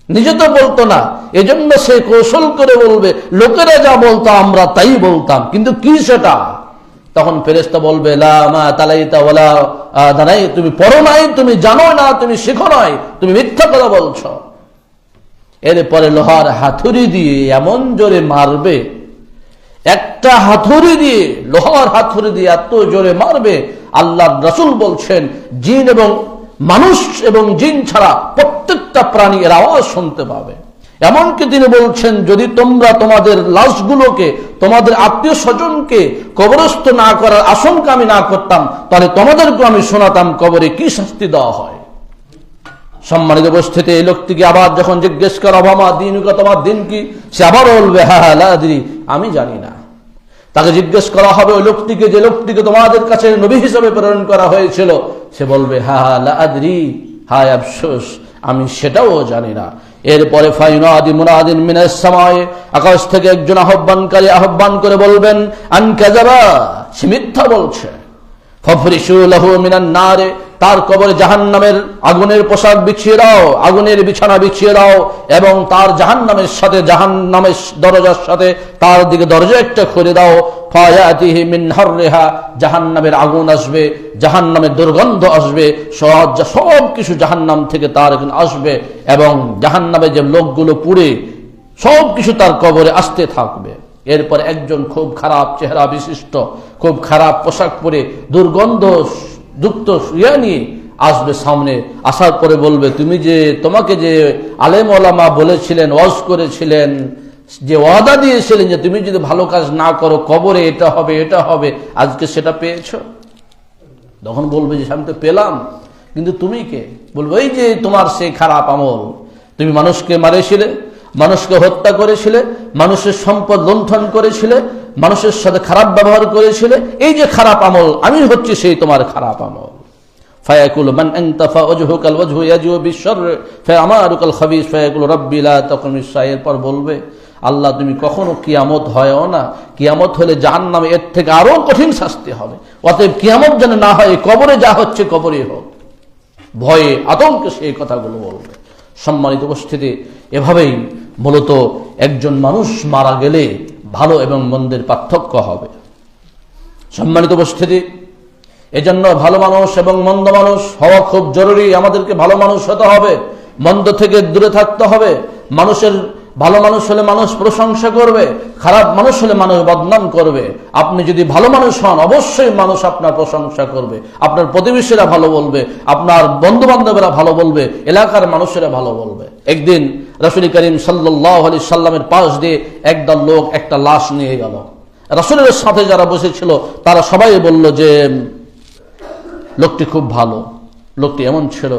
নিজে তো বলতো না, এজন্য সে কৌশল করে বলবে লোকেরা যা বলতো আমরা তাই বলতাম, কিন্তু কি সেটা? তখন ফেরেশতা বলবে লা মা তালাইতা ওয়ালা দানাই, তুমি পড়ো নাই, তুমি জানো না, তুমি শিখো নাই, তুমি মিথ্যা কথা বলছো। এরপরে লোহার হাতুড়ি দিয়ে এমন জোরে মারবে, একটা হাতুড়ি দিয়ে, লোহার হাতুড়ি দিয়ে এত জোরে মারবে, আল্লাহর রাসূল বলছেন জিন এবং মানুষ এবং জিন ছাড়া প্রত্যেকটা প্রাণী এর আওয়াজ শুনতে পাবে। এমনকি তিনি বলছেন যদি তোমরা তোমাদের লাশগুলোকে, তোমাদের আত্মীয় স্বজনকে কবরস্থ না করার আশঙ্কা আমি না করতাম, তাহলে তোমাদেরকে আমি শোনাতাম কবরে কি শাস্তি দেওয়া হয়। সম্মানিত উপস্থিতি, এই লোকটিকে আবার যখন জিজ্ঞেস করা বাবা দিনুকা, তোমার দিন কি, সে আবার বলবে হ্যাঁ লা আদরি, আমি জানি না। তাকে জিজ্ঞেস করা হবে ওই লোকটিকে, যে লোকটিকে তোমাদের কাছে নবী হিসেবে প্রেরণ করা হয়েছিল, সে বলবে হ্যাঁ লা আদরি, হায় আফসোস আমি সেটাও জানি না। এরপরে ফায়ুনাদি মুনাদিন মিনাস সামায়ে, আকাশ থেকে একজন আহ্বানকারী আহ্বান করে বলবেন আন কাযাবা, সে মিথ্যা বলছে। ফাফরিশু লাহু মিনান নারে, তার কবরে জাহান্নামের আগুনের পোশাক বিছিয়ে দাও, আগুনের বিছানা বিছিয়ে দাও, এবং তার জাহান্নামের সাথে, জাহান্নামের দরজার সাথে তার দিকে দরজা একটা খুলে দাও। ফায়াতিহি মিন হাররিহা, জাহান্নামের আগুন আসবে, জাহান্নামের দুর্গন্ধ আসবে, সব কিছু জাহান্নাম থেকে তার এখানে আসবে, এবং জাহান্নামে যে লোকগুলো পুড়ে সব কিছু তার কবরে আসতে থাকবে। এরপর একজন খুব খারাপ চেহারা বিশিষ্ট, খুব খারাপ পোশাক পরে, দুর্গন্ধ যুক্ত ইয়া নিয়ে আসবে সামনে। আসার পরে বলবে তুমি যে, তোমাকে যে আলেম ওলামা বলেছিলেন, ওয়াজ করেছিলেন, যে ওয়াদা দিয়েছিলেন যে তুমি যদি ভালো কাজ না করো কবরে এটা হবে এটা হবে, আজকে সেটা পেয়েছো? তখন বলবে যে আমি তো পেলাম, কিন্তু তুমি কে? বলবো এই যে তোমার সেই খারাপ আমল, তুমি মানুষকে মারেছিলে, মানুষকে হত্যা করেছিলে, মানুষের সম্পদ লুণ্ঠন করেছিলে, মানুষের সাথে খারাপ ব্যবহার করেছিলে, এই যে খারাপ আমল, আমি হচ্ছি সেই তোমার খারাপ আমল। ফায়াকুল মান আনতা ফাওজহুকাল ওয়াজহু ইয়াজু বিশর ফামারুকাল খাবিস ফায়াকুল রাব্বি লা তাকুমিস সায়ের। পর বলবে আল্লাহ তুমি কখনো কিয়ামত হয়ও না, কিয়ামত হলে জাহান্নামে এর থেকে আরো কঠিন শাস্তি হবে, অতএব কিয়ামত যেন না হয়, কবরে যা হচ্ছে কবরে হোক। ভয়ে আতঙ্কে সেই কথাগুলো বলবে। সম্মানিত উপস্থিতি, এভাবেই মূলত একজন মানুষ মারা গেলে ভালো এবং মন্দের পার্থক্য হবে। সম্মানিত উপস্থিতি, এজন্য ভালো মানুষ এবং মন্দ মানুষ হওয়া খুব জরুরি। আমাদেরকে ভালো মানুষ হতে হবে, মন্দ থেকে দূরে থাকতে হবে। মানুষের ভালো মানুষ হলে মানুষ প্রশংসা করবে, খারাপ মানুষ হলে মানুষ বদনাম করবে। আপনি যদি ভালো মানুষ হন অবশ্যই মানুষ আপনার প্রশংসা করবে, আপনার প্রতিবেশীরা ভালো বলবে, আপনার বন্ধু বান্ধবেরা ভালো বলবে, এলাকার মানুষেরা ভালো বলবে। একদিন রাসূল করিম সাল্লাল্লাহু আলাইহি সাল্লামের পাশ দিয়ে একদল লোক একটা লাশ নিয়ে গেল। রাসূলের সাথে যারা বসেছিল তারা সবাই বলল যে লোকটি খুব ভালো, লোকটি এমন ছিল,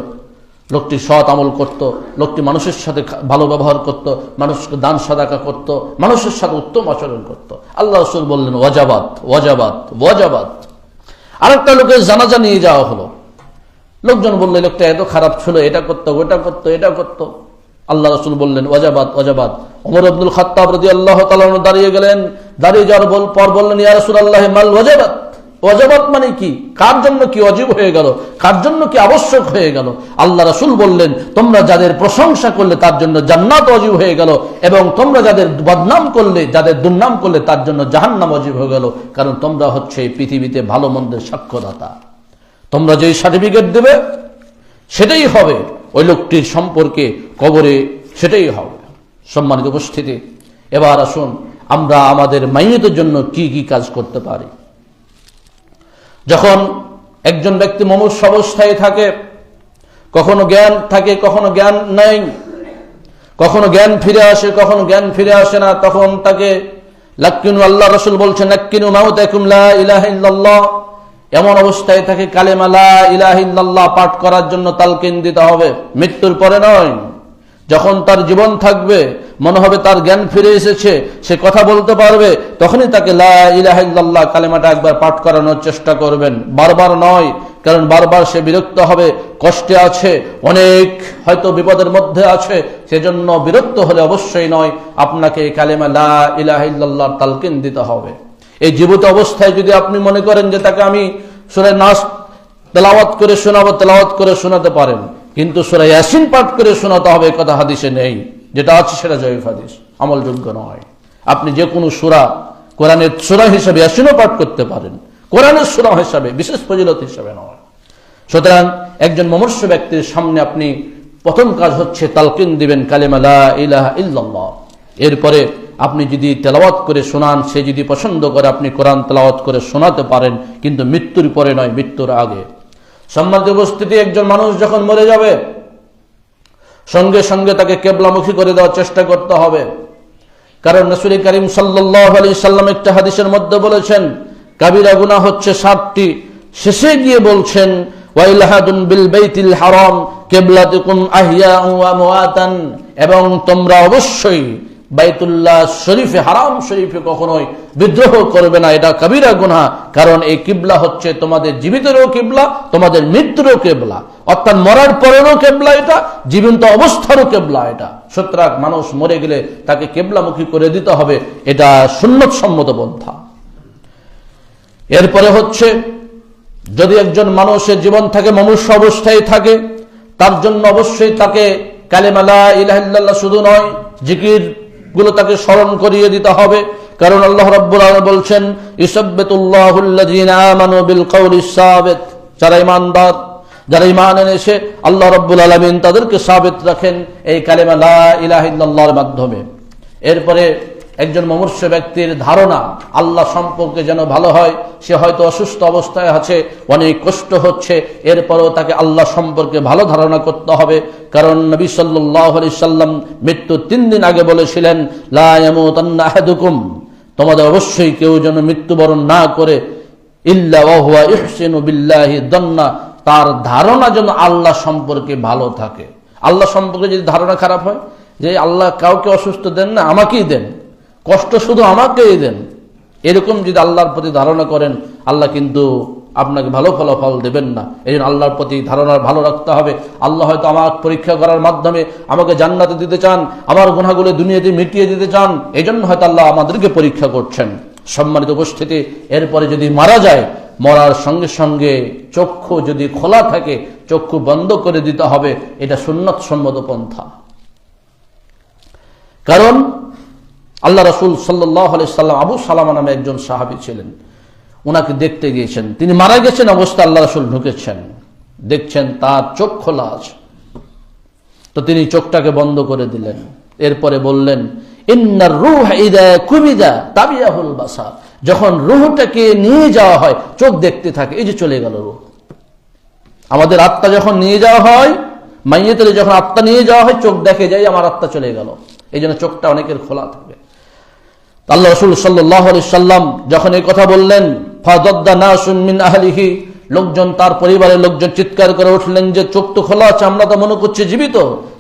লোকটি সৎ আমল করত, লোকটি মানুষের সাথে ভালো ব্যবহার করত, মানুষকে দান সাদাকা করত, মানুষের সাথে উত্তম আচরণ করত। আল্লাহ রাসূল বললেন ওয়াজাবাত ওয়াজাবাত ওয়াজাবাত। আরেকটা লোকের জানাজা নিয়ে যাওয়া হলো। লোকজন বলল লোকটা এত খারাপ ছিল, এটা করতো ওটা করতো এটা করতো। আল্লাহ রাসূল বললেন ওয়াজাবাত ওয়াজাবাত। ওমর ইবনুল খাত্তাব রাদিয়াল্লাহু তাআলা দাঁড়িয়ে গেলেন, দাঁড়িয়ে যাওয়ার পর বললেন ইয়া রাসূলুল্লাহ মাল ওয়াজাবাত। ওয়াজাবাত মানে কি? কার জন্য কি ওয়াজিব হয়ে গেল, কার জন্য কি আবশ্যক হয়ে গেল? আল্লাহ রাসূল বললেন তোমরা যাদের প্রশংসা করলে তার জন্য জান্নাত ওয়াজিব হয়ে গেল, এবং তোমরা যাদের বদনাম করলে, যাদের দুর্নাম করলে তার জন্য জাহান্নাম ওয়াজিব হয়ে গেল। কারণ তোমরা হচ্ছে এই পৃথিবীতে ভালো মন্দের সাক্ষ্যদাতা। তোমরা যেই সার্টিফিকেট দেবে সেটাই হবে ওই লোকটির সম্পর্কে কবরে, সেটাই হবে। সম্মানিত উপস্থিতি, এবার আসুন আমরা আমাদের মাইয়াতের জন্য কি কি কাজ করতে পারি। যখন একজন ব্যক্তি মুমূর্ষ অবস্থায় থাকে, কখনো জ্ঞান থাকে কখনো জ্ঞান নেই, কখনো জ্ঞান ফিরে আসে কখনো জ্ঞান ফিরে আসে না, তখন তাকে লাক্কিনু, আল্লাহ রাসূল বলছেন লাক্কিনু মাউতাকুম লা ইলাহা ইল্লাল্লাহ, এমন অবস্থায় তাকে কালেমা লা ইলাহা ইল্লাল্লাহ পাঠ করার জন্য তালকিন দিতে হবে, মৃত্যুর পরে নয়। যখন তার জীবন থাকবে, মনে হবে তার জ্ঞান ফিরে এসেছে, সে কথা বলতে পারবে, তখনই তাকে লা ইলাহা ইল্লাল্লাহ কালেমাটা একবার পাঠ করানোর চেষ্টা করবেন, বারবার নয়। কারণ বারবার সে বিরক্ত হবে, কষ্টে আছে, অনেক হয়তো বিপদের মধ্যে আছে, সেজন্য বিরক্ত হলে অবশ্যই নয়, আপনাকে এই কালেমা লা ইলাহা ইল্লাল্লাহর তালকিন দিতে হবে। এই জীবিত অবস্থায় যদি আপনি মনে করেন যে তাকে আমি সূরা নাস তেলাওয়াত করে শোনাবো, তেলাওয়াত করে শোনাতে পারেন, কিন্তু সূরা ইয়াসিন পাঠ করে শোনাতে হবে কথা হাদিসে নেই। যেটা আছে সেটা জয়ীফ হাদিস, আমলযোগ্য নয়। আপনি যে কোনো সূরা, কোরআনের সূরা হিসেবে ইয়াসিনও পাঠ করতে পারেন, কোরআনের সূরা হিসাবে, বিশেষ ফজিলত হিসাবে নয়। সুতরাং একজন মুমূর্ষ ব্যক্তির সামনে আপনি প্রথম কাজ হচ্ছে তালকিন দিবেন কালেমা লা ইলাহা ইল্লাল্লাহ। এরপরে আপনি যদি তেলাওয়াত করে শোনান, সে যদি পছন্দ করে আপনি কোরআন তেলাওয়াত করে শোনাতে পারেন, কিন্তু মৃত্যুর পরে নয়, মৃত্যুর আগে। সম্মানিত উপস্থিতি, একজন মানুষ যখন মরে যাবে সঙ্গে সঙ্গে তাকে কিবলামুখী করে দেওয়ার চেষ্টা করতে হবে। কারণ রাসূল করিম সাল্লাল্লাহু আলাইহি সাল্লাম একটা হাদিসের মধ্যে বলেছেন কাবিরা গুনাহ হচ্ছে 7টি। শেষে গিয়ে বলছেন ওয়াইলাহাদুন বিল বাইতিল হারাম কিবলাতুকুম আহইয়ান ওয়া মুআতান, এবং তোমরা অবশ্যই বাইতুল্লাহ শরীফে, হারাম শরীফে কখনোই বিদ্রোহ করবে না, এটা কবিরা গুনাহ। কারণ এই কিবলা হচ্ছে তোমাদের জীবিতেরও কিবলা, তোমাদের মৃত্যুরও কিবলা, অর্থাৎ মরার পরেরও কিবলা এটা, জীবন্ত অবস্থারও কিবলা এটা। সুতরাং মানুষ মরে গেলে তাকে কিবলামুখী করে দিতে হবে, এটা সুন্নত সম্মত পন্থা। এরপরে হচ্ছে যদি একজন মানুষের জীবন থাকে, মুমূর্ষ অবস্থায় থাকে, তার জন্য অবশ্যই তাকে কালেমা লা ইলাহা ইল্লাল্লাহ শুধু নয়, জিকির গুলো তাকে স্মরণ করিয়ে দিতে হবে। কারণ আল্লাহ রাব্বুল আলামিন বলছেন ইসাব্বিতুল্লাহুল্লাযীনা আমানু বিল কওলিস সাবিত, যারা ঈমানদার, যারা ঈমান এনেছে, আল্লাহ রাব্বুল আলামিন তাদেরকে সাবিত রাখেন এই কালেমা লা ইলাহা ইল্লাল্লাহর মাধ্যমে। এরপরে একজন মুমূর্ষ ব্যক্তির ধারণা আল্লাহ সম্পর্কে যেন ভালো হয়। সে হয়তো অসুস্থ অবস্থায় আছে, অনেক কষ্ট হচ্ছে, এরপরেও তাকে আল্লাহ সম্পর্কে ভালো ধারণা করতে হবে। কারণ নবী সাল্লাল্লাহু আলাইহি সাল্লাম মৃত্যু 3 দিন আগে বলেছিলেন লা ইয়ামুতান্না আহাদুকুম, তোমাদের অবশ্যই কেউ যেন মৃত্যুবরণ না করে ইল্লা ওয়া হুয়া ইহসিনু বিল্লাহি যান্না, তার ধারণা যেন আল্লাহ সম্পর্কে ভালো থাকে। আল্লাহ সম্পর্কে যদি ধারণা খারাপ হয় যে আল্লাহ কাউকে অসুস্থ দেন না, আমাকেই দেন, কষ্ট শুধু আমাকেই দেন, এরকম যদি আল্লাহর প্রতি ধারণা করেন, আল্লাহ কিন্তু আপনাকে ভালো ফলাফল দেবেন না। এই জন্য আল্লাহর প্রতি ধারণা ভালো রাখতে হবে। আল্লাহ হয়তো আমার পরীক্ষা করার মাধ্যমে আমাকে জান্নাতে দিতে চান, আমার গুনাহগুলো দুনিয়াতে মিটিয়ে দিতে চান, এই জন্য হয়তো আল্লাহ আমাদেরকে পরীক্ষা করছেন। সম্মানিত উপস্থিতি, এরপরে যদি মারা যায়, মরার সঙ্গে সঙ্গে চক্ষু যদি খোলা থাকে, চক্ষু বন্ধ করে দিতে হবে, এটা সুন্নাত সম্মত পন্থা। কারণ আল্লাহ রাসূল সাল্লাল্লাহু আলাইহি সাল্লাম আবু সালামা নামে একজন সাহাবী ছিলেন, ওনাকে দেখতে গিয়েছেন। তিনি মারা গেছেন অবস্থায় আল্লাহ রাসূল ঢুকেছেন, দেখছেন তার চোখ খোলা আছে, তো তিনি চোখটাকে বন্ধ করে দিলেন। এরপরে বললেন ইন্নার রূহ ইযা কুবিদা তাবিয়াহুল বাসার, যখন রূহটাকে নিয়ে যাওয়া হয় চোখ দেখতে থাকে। এই যে চলে গেল রূহ, আমাদের আত্মা যখন নিয়ে যাওয়া হয়, মাইয়েতের যখন আত্মা নিয়ে যাওয়া হয়, চোখ দেখে যায় আমার আত্মা চলে গেল, এই জন্য চোখটা অনেকের খোলা থাকে। আল্লাহ রাসূল সাল্লাল্লাহু আলাইহি সাল্লাম যখন এই কথা বললেন, ফাদাদ্দা নাসুন মিন আহলিহি, লোকজন, তার পরিবারের লোকজন চিৎকার করে উঠলেন যে চোখ তো খোলা আছে, আমরা তো মনে করছি জীবিত,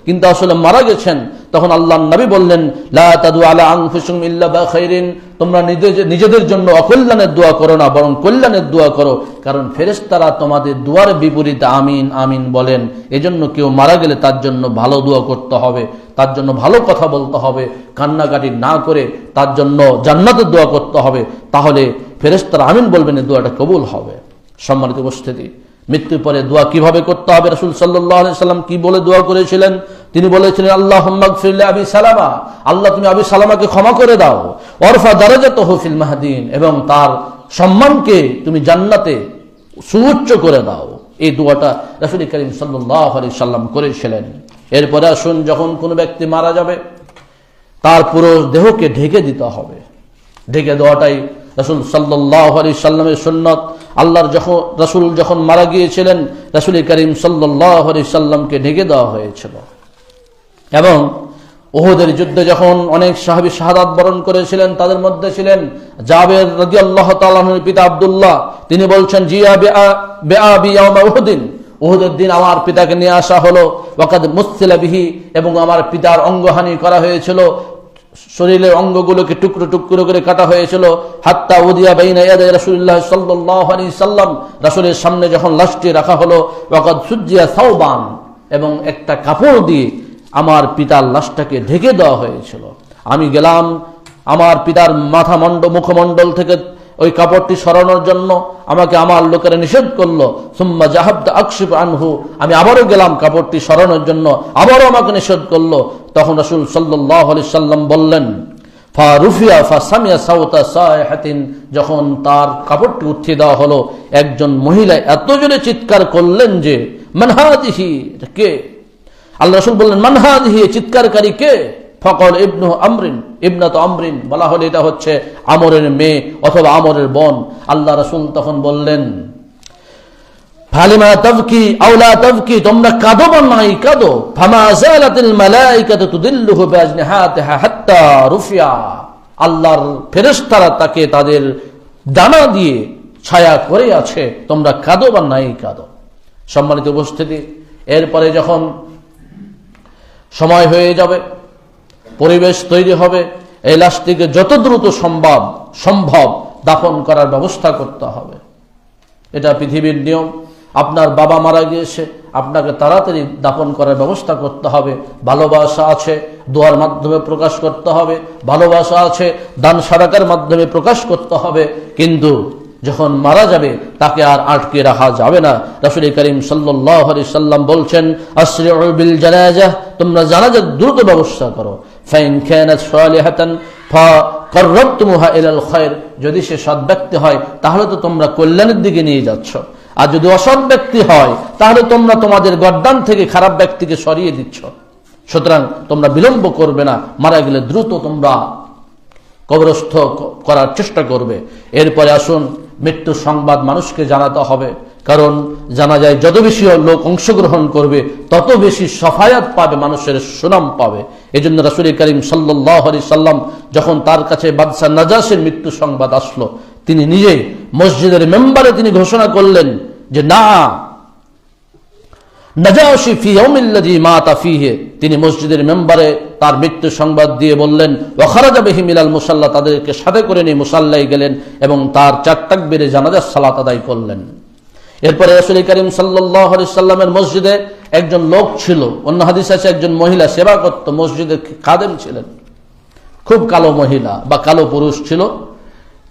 কিন্তু আসলে মারা গেছেন। তখন আল্লাহর নবী বললেন লা তাদু আলা আনফুসিকুম ইল্লা বিখাইরিন, তোমরা নিজেদের জন্য অকল্যাণের দোয়া করো না, বরং কল্যাণের দোয়া করো, কারণ ফেরেশতারা তোমাদের দোয়ার বিপরীতে আমিন আমিন বলেন। এজন্য কেউ মারা গেলে তার জন্য ভালো দোয়া করতে হবে, তার জন্য ভালো কথা বলতে হবে, কান্নাকাটি না করে তার জন্য জান্নাতের দোয়া করতে হবে, তাহলে ফেরেশতারা আমিন বলবেন, এই দোয়াটা কবুল হবে। সম্মানিত উপস্থিতি, মৃত্যুর পরে দোয়া কিভাবে করতে হবে, রাসূল সাল্লাল্লাহু আলাইহি সাল্লাম কি বলে দোয়া করেছিলেন? তিনি বলেছিলেন আল্লাহুম্মা গফির লি আবি সালামা, আল্লাহ তুমি আবি সালামাকে ক্ষমা করে দাও, ওয়ারফা দারাজাতাহু ফিল মাহদিন, এবং তার সম্মানকে তুমি জান্নাতে সুউচ্চ করে দাও। এই দোয়াটা রাসূল করিম সাল্লাল্লাহু আলাইহি সাল্লাম করেছিলেন। এরপরে আসুন, যখন কোনো ব্যক্তি মারা যাবে তার পুরো দেহকে ঢেকে দিতে হবে। ঢেকে দেওয়াটাই রাসূল সাল্লাল্লাহু আলাইহি সাল্লামের সুন্নাত। আল্লাহর রাসূল যখন মারা গিয়েছিলেন, রাসূল করিম সাল্লাল্লাহু আলাইহি সাল্লামকে ঢেকে দেওয়া হয়েছিল। এবং উহুদের যুদ্ধে যখন অনেক সাহাবী শাহাদাত বরণ করেছিলেন, তাদের মধ্যে ছিলেন জাবের রাদিয়াল্লাহু তাআলা আনহুর পিতা আব্দুল্লাহ। তিনি বলছেন জিয়া বিআবি ইয়াউমা উহুদিন, উহুদের দিন আমার পিতাকে নিয়ে আসা হলো, ওয়াকাদ মুসিলা বিহি, এবং আমার পিতার অঙ্গহানি করা হয়েছিল, শরীরের অঙ্গগুলোকে টুকরো টুকরো করে কাটা হয়েছিল। হাত্তা উদিয়া বাইনা ইয়াদাই রাসূলুল্লাহ সাল্লাল্লাহু আলাইহি সাল্লাম, রাসূলের সামনে যখন লাশটি রাখা হলো, ওয়াকাদ সুজ্জিয়া সাওবান, এবং একটা কাপড় দিয়ে আমার পিতার লাশটাকে ঢেকে দেওয়া হয়েছিল। আমি গেলাম আমার পিতার মুখমণ্ডল থেকে ওই কাপড়টি সরানোর জন্য, আমাকে আমার লোকেরা নিষেধ করলো। সুম্মা জাহাবতু আকশিফ আনহু, আমি আবারও গেলাম কাপড়টি সরানোর জন্য, আবারও আমাকে নিষেধ করলো। তখন রাসূল সাল্লাল্লাহু আলাইহি সাল্লাম বললেন, ফারুফিয়া ফাসামিয়া সাওতা সায়হাতিন, যখন তার কাপড়টি উঠিয়ে দেওয়া হলো, একজন মহিলা এত জোরে চিৎকার করলেন যে, মান হাযিহি, কে? আল্লাহ রাসূল বললেন, মান হাযিহি, চিৎকারকারী কে? ফকল ইবনু আমরিন, ইবনাতু আমরিন, বলা হলো এটা হচ্ছে আমরের মেয়ে অথবা আমরের বোন। আল্লাহ রাসূল তখন বললেন, ফালিমা তাবকি আও লা তাবকি, তোমরা কাঁদো বা নাই কাঁদো। ফামা যালাতিল মালাইকাতু তুদিল্লুহু বিআজনিহাতিহা হাত্তা রুফিয়া, আল্লাহর ফেরেশতারা তাকে তাদের ডানা দিয়ে ছায়া করে আছে, তোমরা কাঁদো বা নাই কাঁদো। সম্মানিত উপস্থিতি, এরপরে যখন সময় হয়ে যাবে, পরিবেশ তৈরি হবে, এই লাশটিকে যত দ্রুত সম্ভব দাফন করার ব্যবস্থা করতে হবে। এটা পৃথিবীর নিয়ম। আপনার বাবা মারা গিয়েছে, আপনাকে তাড়াতাড়ি দাফন করার ব্যবস্থা করতে হবে। ভালোবাসা আছে, দোয়ার মাধ্যমে প্রকাশ করতে হবে, ভালোবাসা আছে, দান সাদাকার মাধ্যমে প্রকাশ করতে হবে। কিন্তু যখন মারা যাবে তাকে আর আটকে রাখা যাবে না। রাসূল করিম সাল্লাল্লাহু আলাইহি সাল্লাম বলছেন, আসরিউ বিল জানাজাহ, তোমরা জানাজার দ্রুত ব্যবস্থা করো। ফাইন কানাত সালিহাতান ফাকাররাবতুমুহা ইলাল খায়র, যদি সে সৎ ব্যক্তি হয় তাহলে তো তোমরা কল্যাণের দিকে নিয়ে যাচ্ছ, আর যদি অসৎ ব্যক্তি হয় তাহলে তোমরা তোমাদের গর্দান থেকে খারাপ ব্যক্তিকে সরিয়ে দিচ্ছ। সুতরাং তোমরা বিলম্ব করবে না, মারা গেলে দ্রুত তোমরা কবরস্থ করার চেষ্টা করবে। এরপরে আসুন, মৃত্যুর সংবাদ মানুষকে জানাতে হবে, কারণ জানা যায় যত বেশি লোক অংশগ্রহণ করবে তত বেশি সফায়াত পাবে, মানুষের সুনাম পাবে। এজন্য রাসূল করিম সাল্লাল্লাহু আলাইহি সাল্লাম যখন তার কাছে বাদশা নাজাশের মৃত্যু সংবাদ আসলো, তিনি নিজেই মসজিদের মেম্বারে তিনি ঘোষণা করলেন যে না, নাজাশি ফি ইয়াউমিল্লাযী মাতা ফীহি, তিনি মসজিদের মেম্বারে তার মৃত্যু সংবাদ দিয়ে বললেন, ওয়া খারাজা বিহিম ইলাল মুসাল্লা, তাদেরকে সাথে করে নিয়ে মুসাল্লায় গেলেন এবং তার 4 তাকবীরে জানাজার সালাত আদায় করলেন। এরপরে রাসূল করিম সাল্লাল্লাহু আলাইহি সাল্লামের মসজিদে একজন লোক ছিল, অন্য হাদিস আছে একজন মহিলা সেবা করত, মসজিদের খাদেম ছিলেন, খুব কালো মহিলা বা কালো পুরুষ ছিল।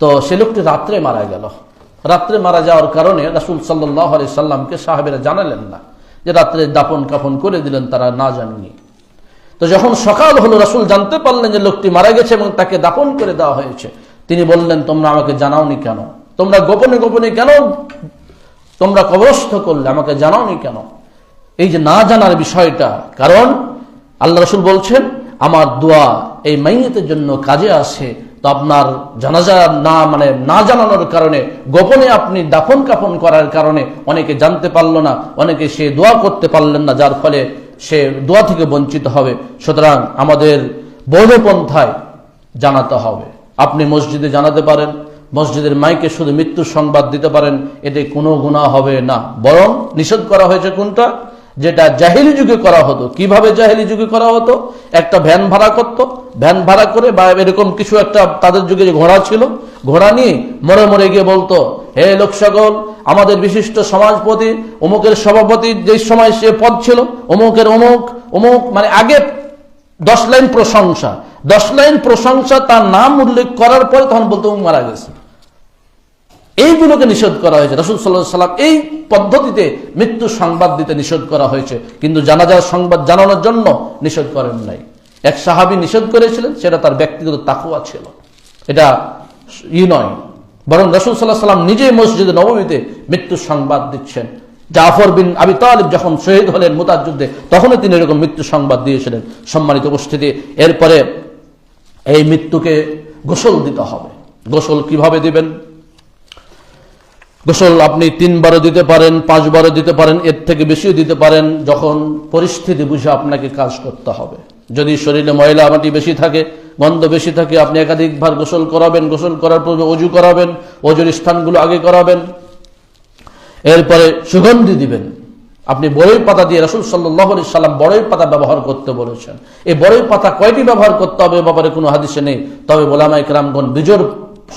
তো সে লোকটি রাত্রে মারা গেল। রাত্রে মারা যাওয়ার কারণে রাসূল সাল্লাল্লাহু আলাইহি সাল্লামকে সাহাবীরা জানালেন না, যে রাত্রে দাফন কাফন করে দিলেন, তারা না জানেনি। তো যখন সকাল হলো, রাসূল জানতে পারলেন যে লোকটি মারা গেছে এবং তাকে দাফন করে দেওয়া হয়েছে। তিনি বললেন, তোমরা আমাকে জানাওনি কেন? তোমরা গোপনে গোপনে কেন তোমরা কবরস্থ করলে, আমাকে জানাওনি কেন? এই যে না জানার বিষয়টা, কারণ আল্লাহ রাসূল বলছেন আমার দোয়া এই মাইয়িতের জন্য কাজে আসে। তো আপনার জানাজা না জানানোর কারণে, গোপনে আপনি দাফন কাফন করার কারণে অনেকে জানতে পারল না, অনেকে সে দোয়া করতে পারলেন না, যার ফলে সে দোয়া থেকে বঞ্চিত হবে। সুতরাং আমাদের বৈধ পন্থায় জানাতে হবে। আপনি মসজিদে জানাতে পারেন, মসজিদের মাইকে শুধু মৃত্যুর সংবাদ দিতে পারেন, এতে কোনো গুনাহ হবে না। বরং নিষেধ করা হয়েছে কোনটা? যেটা জাহেলি যুগে করা হতো। কিভাবে জাহেলি যুগে করা হতো? একটা ভ্যান ভাড়া করত, ভ্যান ভাড়া করে বা এরকম কিছু একটা, তাদের যুগে যে ঘোড়া ছিল, ঘোড়া নিয়ে মরে মরে গিয়ে বলতো, হে লোক সকল, আমাদের বিশিষ্ট সমাজপতি অমুকের সভাপতি যে সময় সে পদ ছিল, অমুকের অমুক, মানে আগে 10 লাইন প্রশংসা, 10 লাইন প্রশংসা, তার নাম উল্লেখ করার পরে তখন বলতো মারা গেছে। এইগুলোকে নিষেধ করা হয়েছে। রাসূল সাল্লাল্লাহু আলাইহি সাল্লাম এই পদ্ধতিতে মৃত্যু সংবাদ দিতে নিষেধ করা হয়েছে, কিন্তু জানাজার সংবাদ জানানোর জন্য নিষেধ করেন নাই। এক সাহাবী নিষেধ করেছিলেন, সেটা তার ব্যক্তিগত তাকওয়া ছিল, এটা নয়। বরং রাসূল সাল্লাল্লাহু আলাইহি সাল্লাম নিজে মসজিদে নববীতে মৃত্যু সংবাদ দিচ্ছেন। জাফর বিন আবি তালিব যখন শহীদ হলেন মুতার যুদ্ধে, তখনও তিনি এরকম মৃত্যু সংবাদ দিয়েছিলেন। সম্মানিত উপস্থিতি, এরপরে এই মৃত্যুকে গোসল দিতে হবে। গোসল কিভাবে দিবেন? গোসল আপনি 3 বারও দিতে পারেন, 5 বারও দিতে পারেন, এর থেকে বেশিও দিতে পারেন, যখন পরিস্থিতি বুঝে আপনাকে কাজ করতে হবে। যদি শরীরে ময়লা মাটি বেশি থাকে, গন্ধ বেশি থাকে, আপনি একাধিকবার গোসল করাবেন। গোসল করার পর ওযু করাবেন, ওযুর স্থানগুলো আগে করাবেন। এরপরে সুগন্ধি দিবেন। আপনি বড়ই পাতা দিয়ে, রাসূল সাল্লাল্লাহু আলাইহি সাল্লাম বড়ই পাতা ব্যবহার করতে বলেছেন। এই বড়ই পাতা কয়টি ব্যবহার করতে হবে এ ব্যাপারে কোনো হাদিসে নেই, তবে উলামায়ে কেরামগণ বিজোড়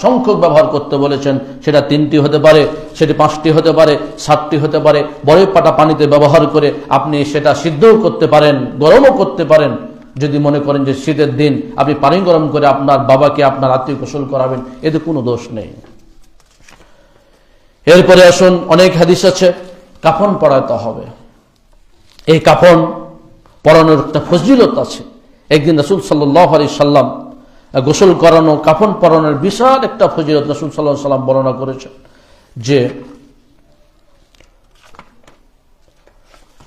সংখ্যক ব্যবহার করতে বলেছেন। সেটা 3টি হতে পারে, সেটি 5টি হতে পারে, 7টি হতে পারে। বড়ই পাতা পানিতে ব্যবহার করে আপনি সেটা সিদ্ধও করতে পারেন, গরমও করতে পারেন। যদি মনে করেন যে শীতের দিন আপনি পানি গরম করে আপনার বাবাকে, আপনার আত্মীয় গোসল করাবেন, এতে কোনো দোষ নেই। এরপরে আসুন, অনেক হাদিস আছে কাফন পরাতে হবে। এই কাফন পরানোর একটা ফজিলত আছে। একদিন রাসূল সাল্লাল্লাহু আলাইহি সাল্লাম গোসল করানো, কাফন পরানোর বিশাল একটা ফজিলত রাসূল সাল্লাল্লাহু আলাইহি সাল্লাম বর্ণনা করেছেন যে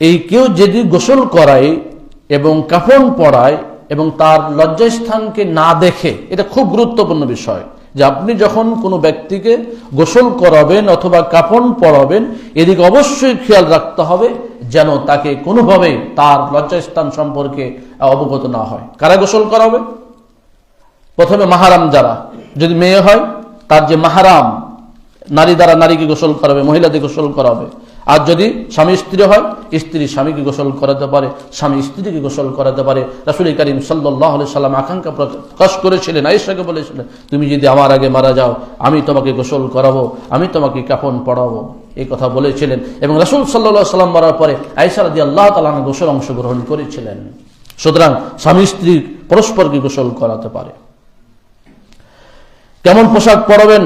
এই কেউ যদি গোসল করায় এবং কাফন পরায় এবং তার লজ্জাস্থানকে না দেখে, এটা খুব গুরুত্বপূর্ণ বিষয় যে আপনি যখন কোনো ব্যক্তিকে গোসল করাবেন অথবা কাফন পরাবেন, এদিকে অবশ্যই খেয়াল রাখতে হবে যেন তাকে কোনোভাবে তার লজ্জাস্থান সম্পর্কে অবগত না হয়। কারা গোসল করাবে? প্রথমে মাহারাম যারা, যদি মেয়ে হয় তার যে মাহারাম নারী দ্বারা নারীকে গোসল করাবে, মহিলাদের গোসল করাবে। আর যদি স্বামী স্ত্রী হয়, স্ত্রী স্বামীকে গোসল করাতে পারে, স্বামী স্ত্রীকে গোসল করাতে পারে। রাসূল করিম সাল্লাল্লাহু আলাইহি সাল্লাম আকাঙ্ক্ষা প্রকাশ করেছিলেন, আয়েশাকে বলেছিলেন, তুমি যদি আমার আগে মারা যাও আমি তোমাকে গোসল করাবো, আমি তোমাকে কাফন পরাবো, এই কথা বলেছিলেন। এবং রাসূল সাল্লাল্লাহু আলাইহি সাল্লাম মরার পরে আয়েশা রাদিয়াল্লাহু তাআলা আনহা গোসল অংশগ্রহণ করেছিলেন। সুতরাং স্বামী স্ত্রী পরস্পরকে গোসল করাতে পারে। কেমন পোশাক পরাবেন?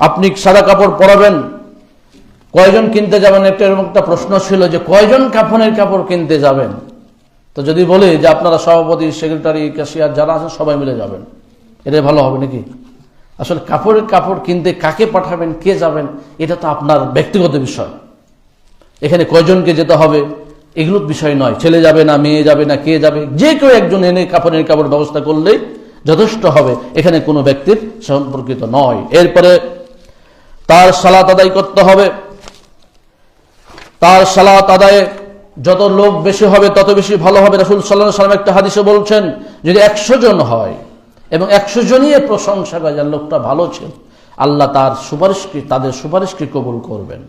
আপনি সাদা কাপড় পরাবেন। কয়জন কিনতে যাবেন? একটা প্রশ্ন ছিল যে কয়জন কাফনের কাপড় কিনতে যাবেন। তো যদি বলে যে আপনারা সভাপতি, সেক্রেটারি, ক্যাশিয়ার যারা আছেন সবাই মিলে যাবেন, এটাই ভালো হবে নাকি? আসলে কাপড় কিনতে কাকে পাঠাবেন, কে যাবেন, এটা তো আপনার ব্যক্তিগত বিষয়। এখানে কয়জনকে যেতে হবে এগুলো বিষয় নয়। ছেলে যাবে না, মেয়ে যাবে না, কে যাবে, যে কেউ একজন এনে কাফনের কাপড় ব্যবস্থা করলেই যথেষ্ট হবে। এখানে কোনো ব্যক্তির সম্পর্কিত নয়। এরপরে তার সালাত আদায় করতে হবে। তার সালাত আদায়ে যত লোক বেশি হবে তত বেশি ভালো হবে। রাসূল সাল্লাল্লাহু আলাইহি ওয়াসাল্লাম একটা হাদিসে বলছেন যদি 100 জন হয় এবং 100 জনই প্রশংসা করে যে লোকটা ভালো ছিল, আল্লাহ তাদের সুপারিশকে কবুল করবেন।